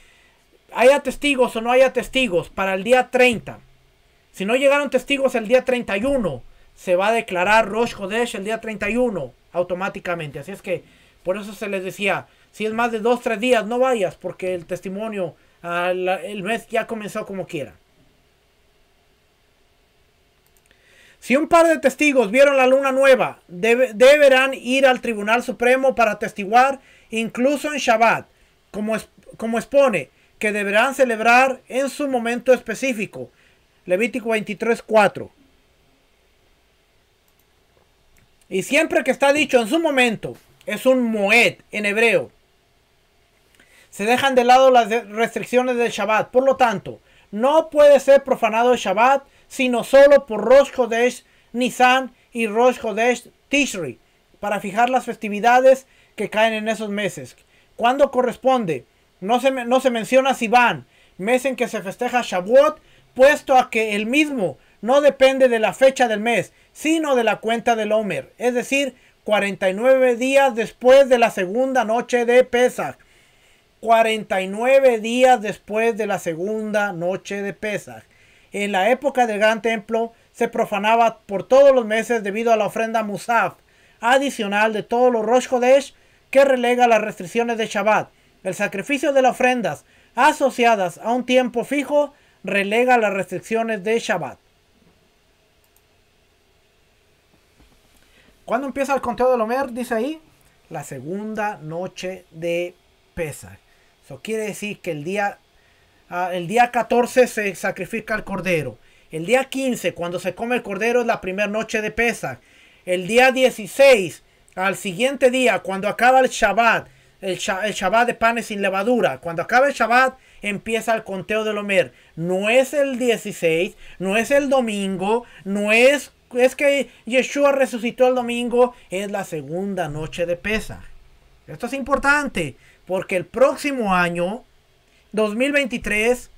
haya testigos o no haya testigos para el día 30. Si no llegaron testigos el día 31, se va a declarar Rosh Chodesh el día 31 automáticamente. Así es que por eso se les decía, si es más de 2-3 días, no vayas, porque el testimonio, el mes ya comenzó como quiera. Si un par de testigos vieron la luna nueva, deberán ir al Tribunal Supremo para atestiguar, incluso en Shabbat, como expone, que deberán celebrar en su momento específico. Levítico 23:4. Y siempre que está dicho en su momento, es un moed en hebreo. Se dejan de lado las restricciones del Shabbat. Por lo tanto, no puede ser profanado el Shabbat, sino solo por Rosh Chodesh Nisan y Rosh Chodesh Tishri, para fijar las festividades que caen en esos meses. ¿Cuándo corresponde? No se menciona Sivan, mes en que se festeja Shavuot, puesto a que el mismo no depende de la fecha del mes, sino de la cuenta del Omer, es decir, 49 días después de la segunda noche de Pesach. 49 días después de la segunda noche de Pesach. En la época del Gran Templo se profanaba por todos los meses debido a la ofrenda Musaf, adicional de todos los Rosh Chodesh, que relega las restricciones de Shabbat. El sacrificio de las ofrendas asociadas a un tiempo fijo relega las restricciones de Shabbat. ¿Cuándo empieza el conteo del Omer? Dice ahí, la segunda noche de Pesach. Eso quiere decir que el día 14 se sacrifica el cordero. El día 15, cuando se come el cordero, es la primera noche de Pesach. El día 16, al siguiente día, cuando acaba el Shabbat, el Shabbat de panes sin levadura, cuando acaba el Shabbat, empieza el conteo del Omer. No es el 16, no es el domingo, no es que Yeshua resucitó el domingo, es la segunda noche de Pesach. Esto es importante, porque el próximo año, 2023,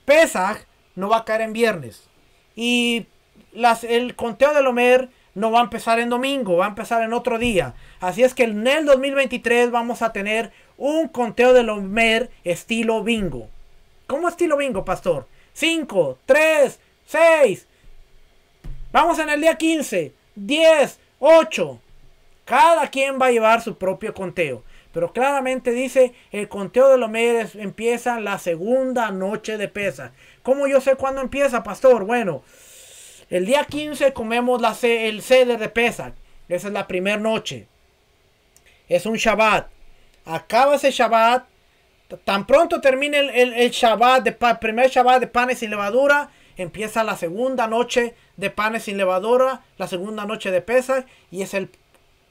Pesach no va a caer en viernes. Y el conteo del Omer no va a empezar en domingo, va a empezar en otro día. Así es que en el 2023 vamos a tener un conteo del Omer estilo bingo. ¿Cómo estilo bingo, pastor? 5, 3, 6. Vamos en el día 15, 10, 8. Cada quien va a llevar su propio conteo. Pero claramente dice, el conteo de los Omer empieza la segunda noche de Pesach. ¿Cómo yo sé cuándo empieza, pastor? Bueno, el día 15 comemos el Seder de Pesach. Esa es la primera noche. Es un Shabbat. Acaba ese Shabbat. Tan pronto termine el Shabbat, primer Shabbat de panes sin levadura, empieza la segunda noche de panes sin levadura, la segunda noche de Pesach, y es el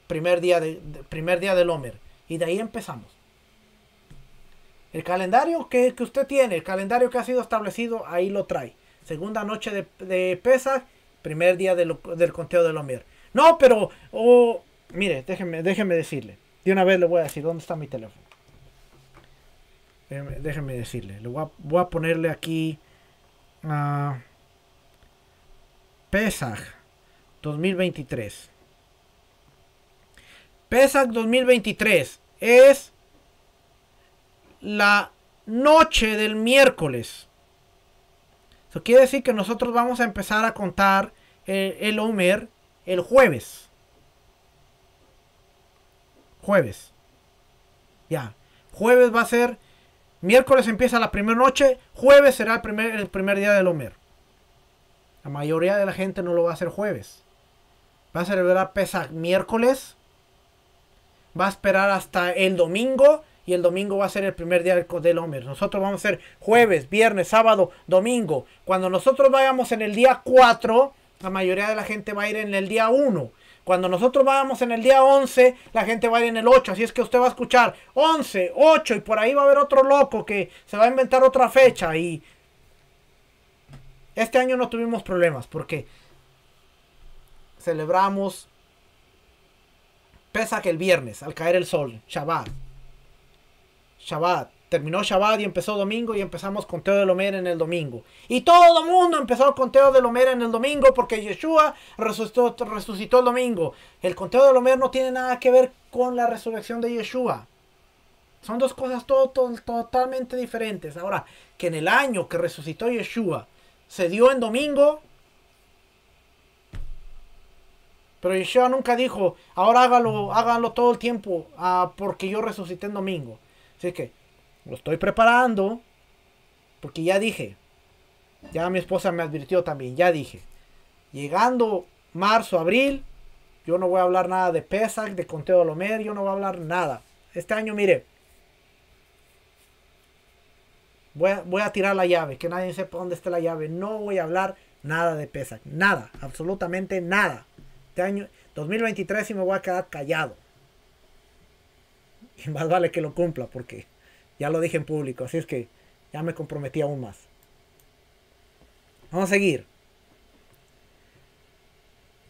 primer día del Omer. Y de ahí empezamos. El calendario que usted tiene, el calendario que ha sido establecido, ahí lo trae. Segunda noche de Pesach, primer día del conteo del Omer. No, pero, mire, déjeme decirle. De una vez le voy a decir, ¿dónde está mi teléfono? Déjeme decirle. Voy a ponerle aquí Pesach 2023. Pesach 2023 es la noche del miércoles. Eso quiere decir que nosotros vamos a empezar a contar el Omer el jueves. Jueves. Ya. Jueves va a ser. Miércoles empieza la primera noche. Jueves será el primer día del Omer. La mayoría de la gente no lo va a hacer jueves. Va a celebrar Pesach miércoles. Va a esperar hasta el domingo. Y el domingo va a ser el primer día del Omer. Nosotros vamos a hacer jueves, viernes, sábado, domingo. Cuando nosotros vayamos en el día 4, la mayoría de la gente va a ir en el día 1. Cuando nosotros vayamos en el día 11, la gente va a ir en el 8. Así es que usted va a escuchar 11, 8 y por ahí va a haber otro loco que se va a inventar otra fecha. Y este año no tuvimos problemas porque celebramos Pesach el viernes al caer el sol, Shabbat. Terminó Shabbat y empezó domingo y empezamos conteo del Omer en el domingo. Y todo el mundo empezó el conteo del Omer en el domingo porque Yeshua resucitó el domingo. El conteo del Omer no tiene nada que ver con la resurrección de Yeshua. Son dos cosas totalmente diferentes. Ahora, que en el año que resucitó Yeshua se dio en domingo. Pero Yeshua nunca dijo, ahora háganlo todo el tiempo porque yo resucité en domingo. Así que lo estoy preparando. Porque ya dije. Ya mi esposa me advirtió también. Ya dije. Llegando marzo, abril. Yo no voy a hablar nada de Pesach, de conteo del Omer. Yo no voy a hablar nada. Este año, mire. Voy a tirar la llave. Que nadie sepa dónde está la llave. No voy a hablar nada de Pesach. Nada. Absolutamente nada. Este año 2023 sí me voy a quedar callado. Y más vale que lo cumpla porque ya lo dije en público. Así es que ya me comprometí aún más. Vamos a seguir.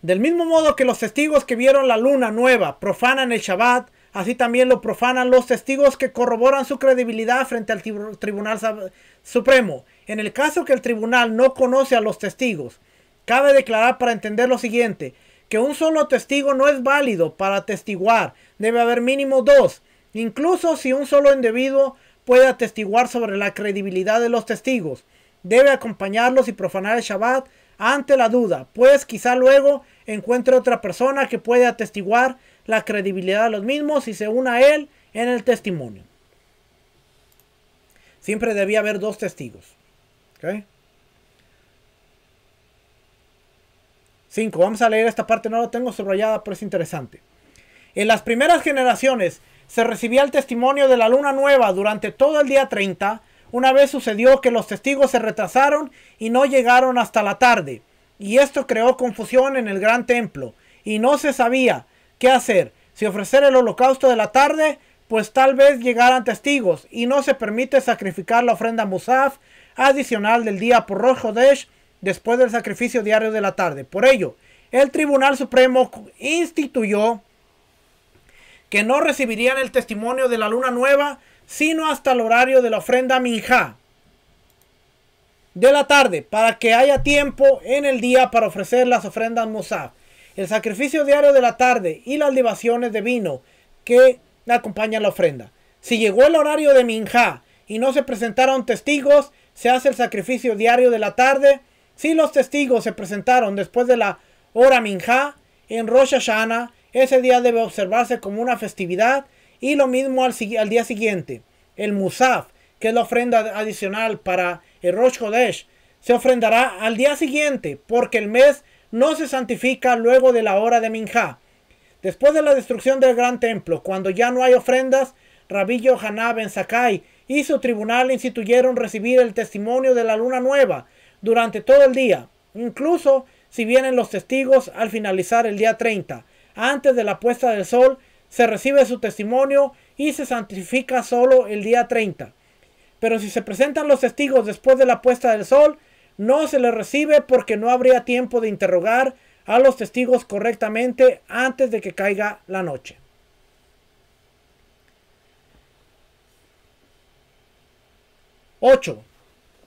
Del mismo modo que los testigos que vieron la luna nueva profanan el Shabbat, así también lo profanan los testigos que corroboran su credibilidad frente al Tribunal Supremo. En el caso que el tribunal no conoce a los testigos, cabe declarar para entender lo siguiente, que un solo testigo no es válido para atestiguar. Debe haber mínimo 2. Incluso si un solo individuo puede atestiguar sobre la credibilidad de los testigos, debe acompañarlos y profanar el Shabbat ante la duda, pues quizá luego encuentre otra persona que puede atestiguar la credibilidad de los mismos y se una a él en el testimonio. Siempre debía haber 2 testigos. ¿Okay? 5. Vamos a leer esta parte, no la tengo subrayada, pero es interesante. En las primeras generaciones se recibía el testimonio de la luna nueva durante todo el día 30. Una vez sucedió que los testigos se retrasaron y no llegaron hasta la tarde. Y esto creó confusión en el gran templo. Y no se sabía qué hacer. Si ofrecer el holocausto de la tarde, pues tal vez llegaran testigos. Y no se permite sacrificar la ofrenda Musaf adicional del día por Rosh Hodesh después del sacrificio diario de la tarde. Por ello, el Tribunal Supremo instituyó que no recibirían el testimonio de la luna nueva sino hasta el horario de la ofrenda minjá de la tarde, para que haya tiempo en el día para ofrecer las ofrendas musaf, el sacrificio diario de la tarde y las libaciones de vino que acompañan la ofrenda. Si llegó el horario de minjá y no se presentaron testigos, se hace el sacrificio diario de la tarde. Si los testigos se presentaron después de la hora minjá en Rosh Hashanah, ese día debe observarse como una festividad. Y lo mismo al día siguiente. El Musaf, que es la ofrenda adicional para el Rosh Hodesh, se ofrendará al día siguiente, porque el mes no se santifica luego de la hora de Minjá. Después de la destrucción del gran templo, cuando ya no hay ofrendas, Rabbi Yohanan ben Zakkai y su tribunal instituyeron recibir el testimonio de la luna nueva durante todo el día, incluso si vienen los testigos al finalizar el día 30. Antes de la puesta del sol, se recibe su testimonio y se santifica solo el día 30. Pero si se presentan los testigos después de la puesta del sol, no se les recibe porque no habría tiempo de interrogar a los testigos correctamente antes de que caiga la noche.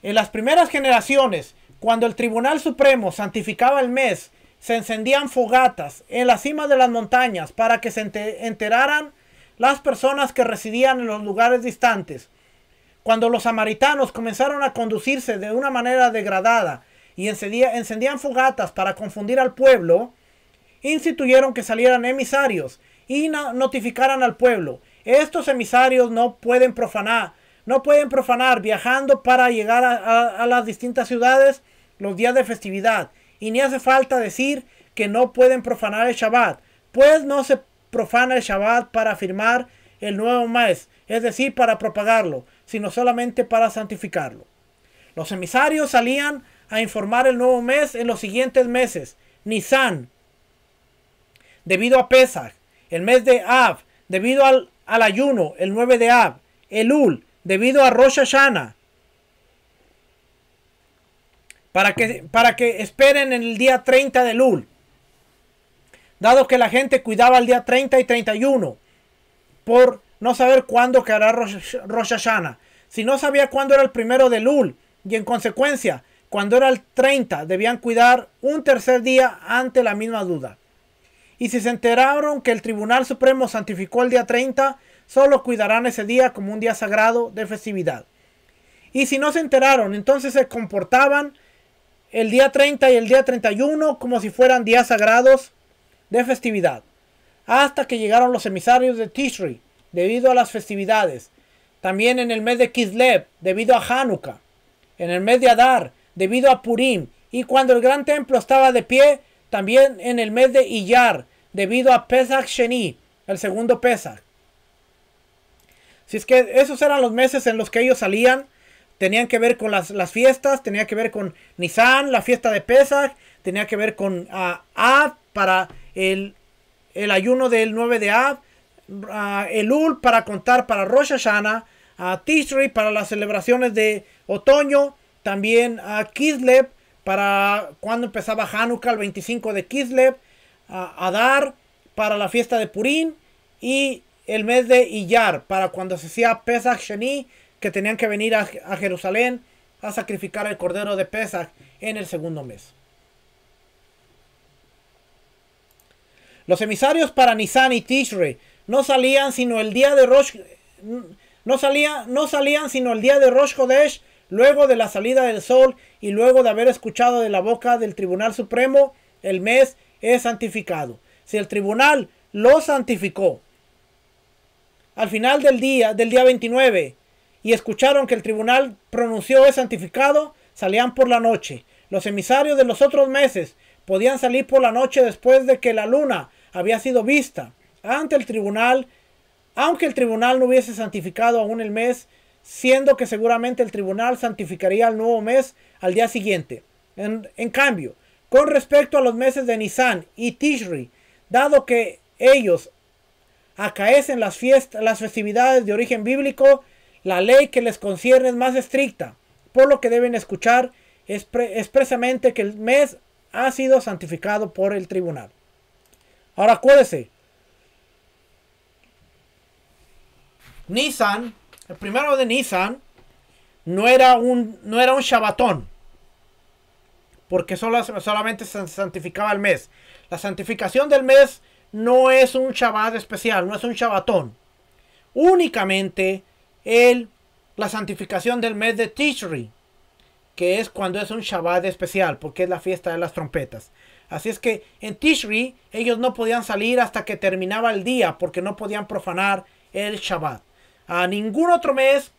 En las primeras generaciones, cuando el Tribunal Supremo santificaba el mes se encendían fogatas en la cima de las montañas para que se enteraran las personas que residían en los lugares distantes. Cuando los samaritanos comenzaron a conducirse de una manera degradada y encendían fogatas para confundir al pueblo, instituyeron que salieran emisarios y notificaran al pueblo. Estos emisarios no pueden profanar viajando para llegar a las distintas ciudades los días de festividad. Y ni hace falta decir que no pueden profanar el Shabbat, pues no se profana el Shabbat para afirmar el nuevo mes, es decir, para propagarlo, sino solamente para santificarlo. Los emisarios salían a informar el nuevo mes en los siguientes meses: Nisan, debido a Pesach; el mes de Av, debido al ayuno, el 9 de Av; Elul, debido a Rosh Hashanah, para que esperen en el día 30 de Elul, dado que la gente cuidaba el día 30 y 31 por no saber cuándo quedará Rosh Hashanah. Si no sabía cuándo era el primero de Elul, y en consecuencia cuando era el 30, debían cuidar un tercer día ante la misma duda. Y si se enteraron que el Tribunal Supremo santificó el día 30, solo cuidarán ese día como un día sagrado de festividad. Y si no se enteraron, entonces se comportaban el día 30 y el día 31 como si fueran días sagrados de festividad, hasta que llegaron los emisarios de Tishri, debido a las festividades; también en el mes de Kislev, debido a Hanukkah; en el mes de Adar, debido a Purim; y cuando el gran templo estaba de pie, también en el mes de Iyar, debido a Pesach Sheni, el segundo Pesach. Si es que esos eran los meses en los que ellos salían, tenían que ver con las fiestas, tenía que ver con Nisan, la fiesta de Pesach, tenía que ver con Av, para el ayuno del 9 de Av, Elul para contar para Rosh Hashanah, Tishri para las celebraciones de otoño, también Kislev para cuando empezaba Hanukkah, el 25 de Kislev, Adar para la fiesta de Purim, y el mes de Iyar para cuando se hacía Pesach Sheni, que tenían que venir a Jerusalén a sacrificar el cordero de Pesach en el segundo mes. Los emisarios para Nisan y Tishri no salían sino el día de Rosh Chodesh, luego de la salida del sol y luego de haber escuchado de la boca del Tribunal Supremo, el mes es santificado. Si el tribunal lo santificó al final del día 29 y escucharon que el tribunal pronunció es santificado, salían por la noche. Los emisarios de los otros meses podían salir por la noche después de que la luna había sido vista ante el tribunal, aunque el tribunal no hubiese santificado aún el mes, siendo que seguramente el tribunal santificaría el nuevo mes al día siguiente. En cambio, con respecto a los meses de Nisan y Tishri, dado que ellos acaecen las festividades de origen bíblico, la ley que les concierne es más estricta, por lo que deben escuchar expresamente que el mes ha sido santificado por el tribunal. Ahora acuérdese, Nisan, el primero de Nisan, no era un Shabbatón, porque solamente se santificaba el mes. La santificación del mes no es un Shabbat especial, no es un Shabbatón. Únicamente la santificación del mes de Tishri, que es cuando es un Shabbat especial, porque es la fiesta de las trompetas. Así es que en Tishri ellos no podían salir hasta que terminaba el día, porque no podían profanar el Shabbat. A ningún otro mes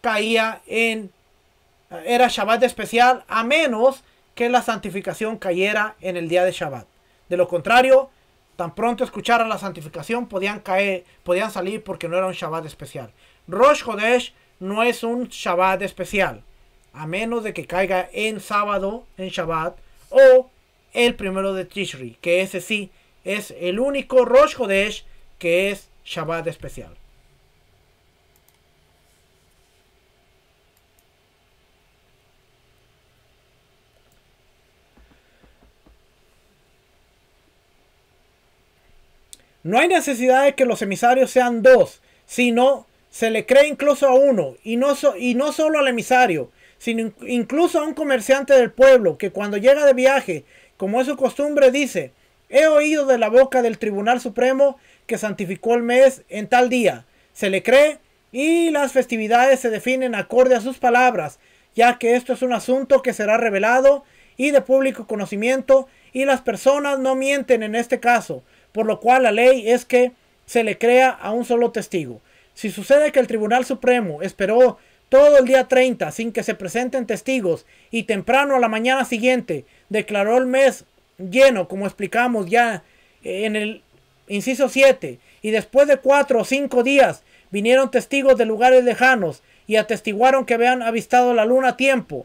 era Shabbat especial, a menos que la santificación cayera en el día de Shabbat. De lo contrario, tan pronto escucharan la santificación, podían salir porque no era un Shabbat especial. Rosh Chodesh no es un Shabbat especial, a menos de que caiga en sábado, en Shabbat, o el primero de Tishri, que ese sí es el único Rosh Chodesh que es Shabbat especial. No hay necesidad de que los emisarios sean dos, sino se le cree incluso a uno, y no solo al emisario, sino incluso a un comerciante del pueblo que cuando llega de viaje como es su costumbre, dice: he oído de la boca del Tribunal Supremo que santificó el mes en tal día. Se le cree, y las festividades se definen acorde a sus palabras, ya que esto es un asunto que será revelado y de público conocimiento, y las personas no mienten en este caso, por lo cual la ley es que se le crea a un solo testigo. Si sucede que el Tribunal Supremo esperó todo el día 30 sin que se presenten testigos, y temprano a la mañana siguiente declaró el mes lleno, como explicamos ya en el inciso 7, y después de 4 o 5 días vinieron testigos de lugares lejanos y atestiguaron que habían avistado la luna a tiempo,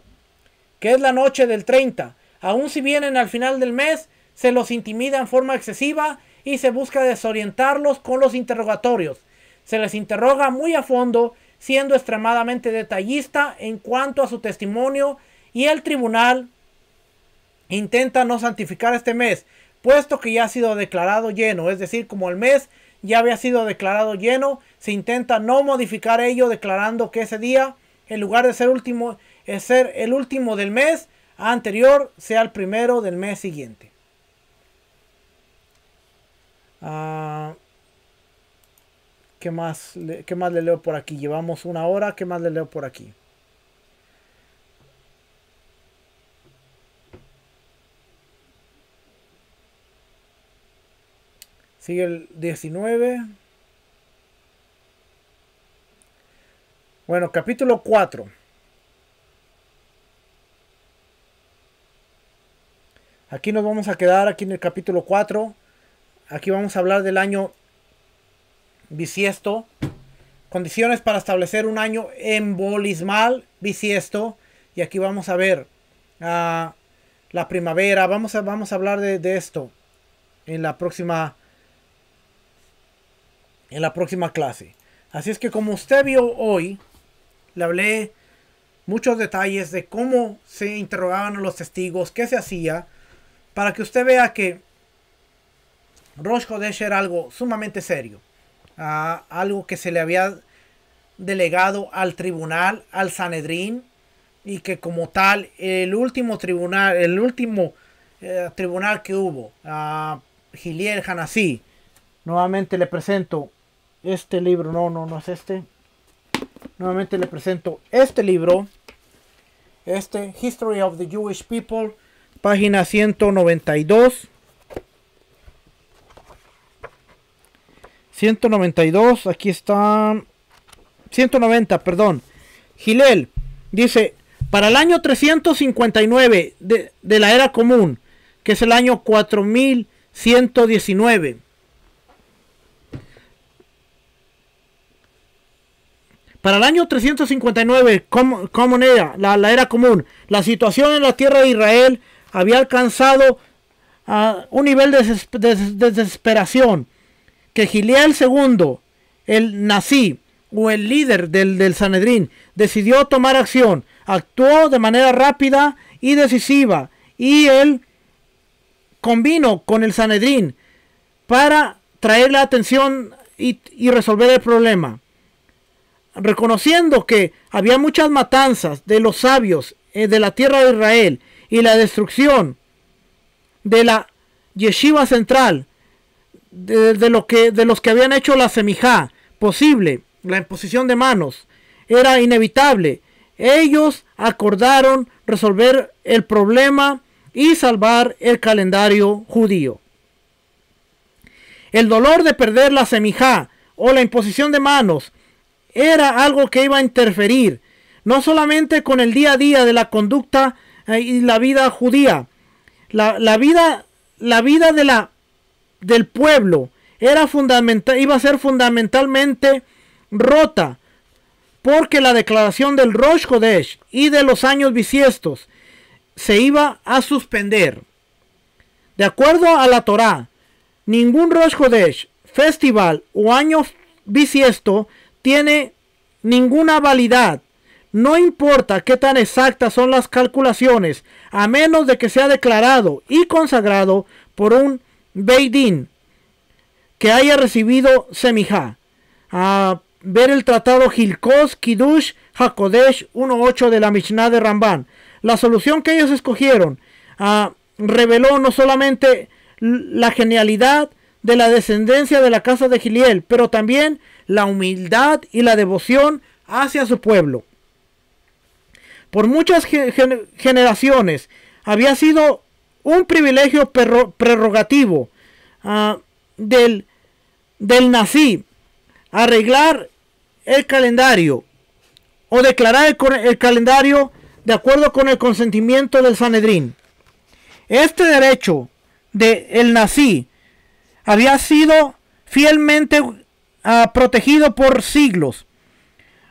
que es la noche del 30, aun si vienen al final del mes, se los intimida en forma excesiva y se busca desorientarlos con los interrogatorios. Se les interroga muy a fondo, siendo extremadamente detallista en cuanto a su testimonio, y el tribunal intenta no santificar este mes, puesto que ya ha sido declarado lleno. Es decir, como el mes ya había sido declarado lleno, se intenta no modificar ello, declarando que ese día, en lugar de ser el último del mes anterior, sea el primero del mes siguiente. ¿Qué más le leo por aquí? Llevamos 1 hora. ¿Qué más le leo por aquí? Sigue el 19. Bueno, capítulo 4. Aquí nos vamos a quedar aquí en el capítulo 4. Aquí vamos a hablar del año bisiesto. Condiciones para establecer un año embolismal bisiesto. Y aquí vamos a ver la primavera. Vamos a hablar de esto en la próxima clase. Así es que, como usted vio hoy, le hablé muchos detalles de cómo se interrogaban a los testigos, qué se hacía, para que usted vea que Rosh Hodesh era algo sumamente serio, algo que se le había delegado al tribunal, al Sanedrín, y que como tal el último tribunal que hubo, Hillel Hanasí. Nuevamente le presento este libro. No es este. Nuevamente le presento este libro, History of the Jewish People, página 192. 192, aquí está. 190, perdón. Hillel dice: para el año 359 de la era común, que es el año 4119. Para el año 359, como era la era común, la situación en la tierra de Israel había alcanzado un nivel de desesperación, que Hillel II, el Nasi, o el líder del Sanedrín, decidió tomar acción. Actuó de manera rápida y decisiva, y él convino con el Sanedrín para traer la atención y resolver el problema. Reconociendo que había muchas matanzas de los sabios de la tierra de Israel, y la destrucción de la yeshiva central, de los que habían hecho la semijá posible, la imposición de manos, era inevitable, ellos acordaron resolver el problema y salvar el calendario judío. El dolor de perder la semijá o la imposición de manos era algo que iba a interferir no solamente con el día a día de la conducta y la vida judía. La vida del pueblo iba a ser fundamentalmente rota, porque la declaración del Rosh Hodesh y de los años bisiestos se iba a suspender. De acuerdo a la Torá, ningún Rosh Hodesh, festival o año bisiesto tiene ninguna validad. No importa qué tan exactas son las calculaciones, a menos de que sea declarado y consagrado por un Beidín que haya recibido semijá. A ver el tratado Hilkos Kiddush HaKodesh 1.8 de la Mishnah de Ramban. La solución que ellos escogieron reveló no solamente la genialidad de la descendencia de la casa de Giliel, pero también la humildad y la devoción hacia su pueblo. Por muchas generaciones había sido un privilegio prerrogativo del Nazí arreglar el calendario o declarar el calendario de acuerdo con el consentimiento del Sanedrín. Este derecho del Nazí había sido fielmente protegido por siglos.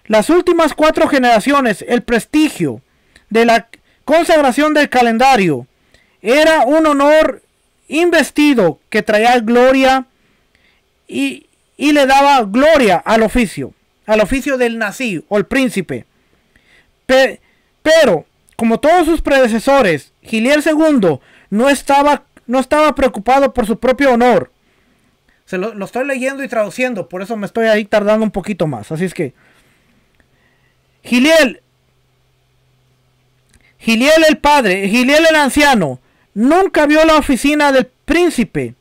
Las últimas 4 generaciones, el prestigio de la consagración del calendario era un honor investido que traía gloria y le daba gloria al oficio del Nazí o el príncipe. Pero, como todos sus predecesores, Giliel II no estaba preocupado por su propio honor. Se lo estoy leyendo y traduciendo, por eso me estoy ahí tardando un poquito más. Así es que Giliel el padre, Giliel el anciano, nunca vio la oficina del príncipe.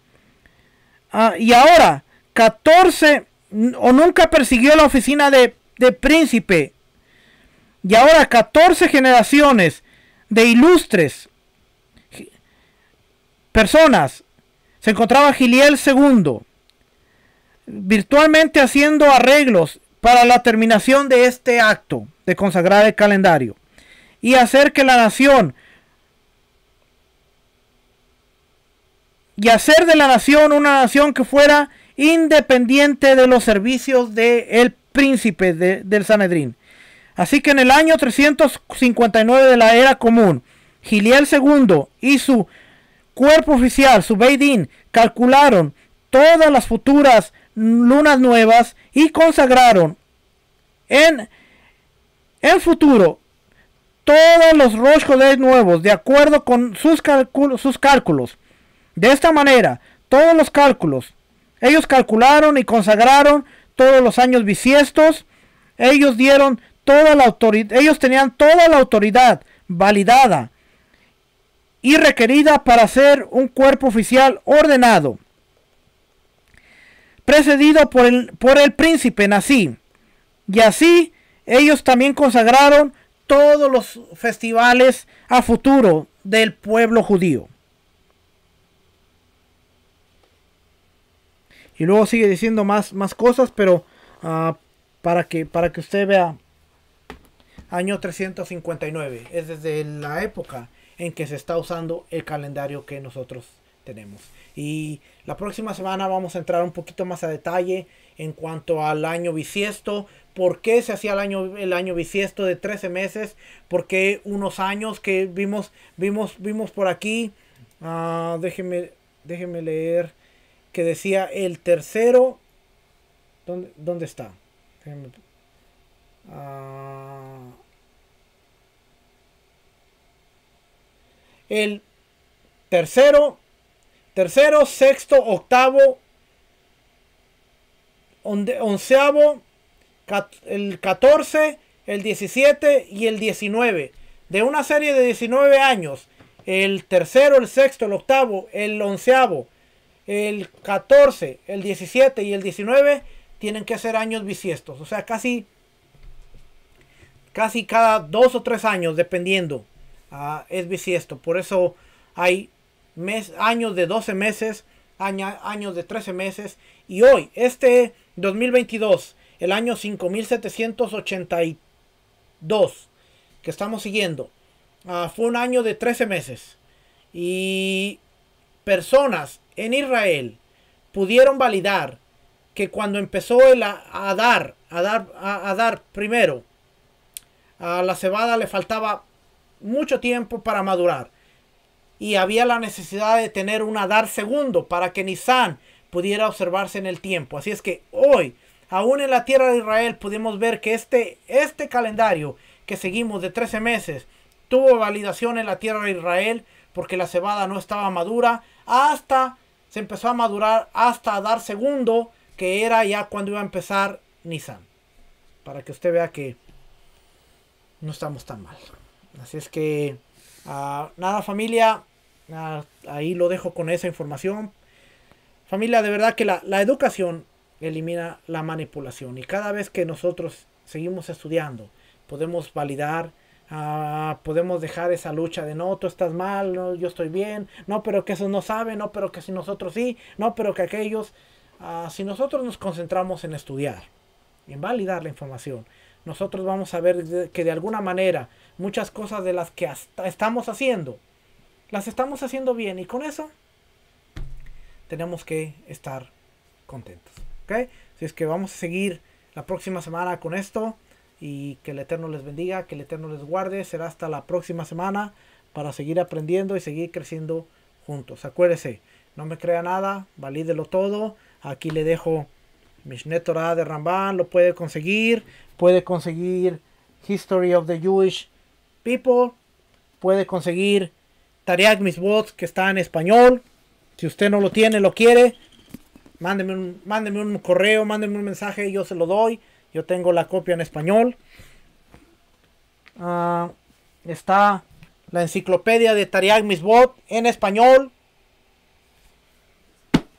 Y ahora, 14, o nunca persiguió la oficina de príncipe. Y ahora 14 generaciones de ilustres personas se encontraba Giliel II virtualmente haciendo arreglos para la terminación de este acto de consagrar el calendario y hacer que la nación hacer de la nación una nación que fuera independiente de los servicios del príncipe del Sanedrín. Así que en el año 359 de la era común, Giliel II y su cuerpo oficial, su Beidín, calcularon todas las futuras lunas nuevas y consagraron en futuro todos los Rosh Chodesh nuevos de acuerdo con sus cálculos. De esta manera, todos los cálculos, ellos calcularon y consagraron todos los años bisiestos. Ellos dieron toda la autoridad, ellos tenían toda la autoridad validada y requerida para ser un cuerpo oficial ordenado, precedido por el príncipe Nazí. Y así ellos también consagraron todos los festivales a futuro del pueblo judío. Y luego sigue diciendo más cosas, pero para que usted vea, año 359 es desde la época en que se está usando el calendario que nosotros tenemos. Y la próxima semana vamos a entrar un poquito más a detalle en cuanto al año bisiesto, por qué se hacía el año bisiesto de 13 meses, porque unos años que vimos por aquí, déjeme leer, que decía el tercero, ¿dónde está? El tercero, sexto, octavo, onceavo, el 14, el 17 y el 19. De una serie de 19 años, el tercero, el sexto, el octavo, el onceavo, el 14, el 17 y el 19 tienen que ser años bisiestos. O sea, casi cada 2 o 3 años, dependiendo, es bisiesto. Por eso hay años de 12 meses, años de 13 meses. Y hoy, este 2022, el año 5782 que estamos siguiendo, fue un año de 13 meses. Y personas en Israel pudieron validar que cuando empezó a dar primero, a la cebada le faltaba mucho tiempo para madurar y había la necesidad de tener un Adar segundo para que Nisan pudiera observarse en el tiempo. Así es que hoy, aún en la tierra de Israel, pudimos ver que este calendario que seguimos de 13 meses tuvo validación en la tierra de Israel, porque la cebada no estaba madura hasta se empezó a madurar hasta Adar segundo, que era ya cuando iba a empezar Nisan, para que usted vea que no estamos tan mal. Así es que nada, familia, Ahí lo dejo con esa información. Familia, de verdad que la educación elimina la manipulación. Y cada vez que nosotros seguimos estudiando, podemos validar, podemos dejar esa lucha de no, tú estás mal, no, yo estoy bien, no, pero que esos no saben, no, pero que si nosotros sí, no, pero que aquellos. Si nosotros nos concentramos en estudiar, en validar la información, nosotros vamos a ver que de alguna manera muchas cosas de las que estamos haciendo, las estamos haciendo bien y con eso tenemos que estar contentos. ¿Ok? Así es que vamos a seguir la próxima semana con esto y que el Eterno les bendiga, que el Eterno les guarde. Será hasta la próxima semana para seguir aprendiendo y seguir creciendo juntos. Acuérdese, no me crea nada, valídelo todo. Aquí le dejo Mishneh Torah de Ramban, lo puede conseguir History of the Jewish People, puede conseguir Tariag Mitzvot, que está en español. Si usted no lo tiene, lo quiere, mándeme un correo, mándeme un mensaje, yo se lo doy. Yo tengo la copia en español. Está la enciclopedia de Tariag Mitzvot en español.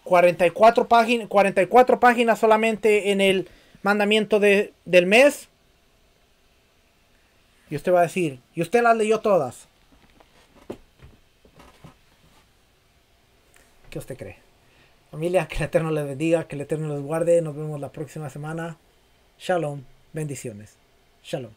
44 páginas solamente en el mandamiento del mes. Y usted va a decir, ¿y usted las leyó todas? ¿Qué usted cree? Familia, que el Eterno les bendiga, que el Eterno les guarde. Nos vemos la próxima semana. Shalom, bendiciones. Shalom.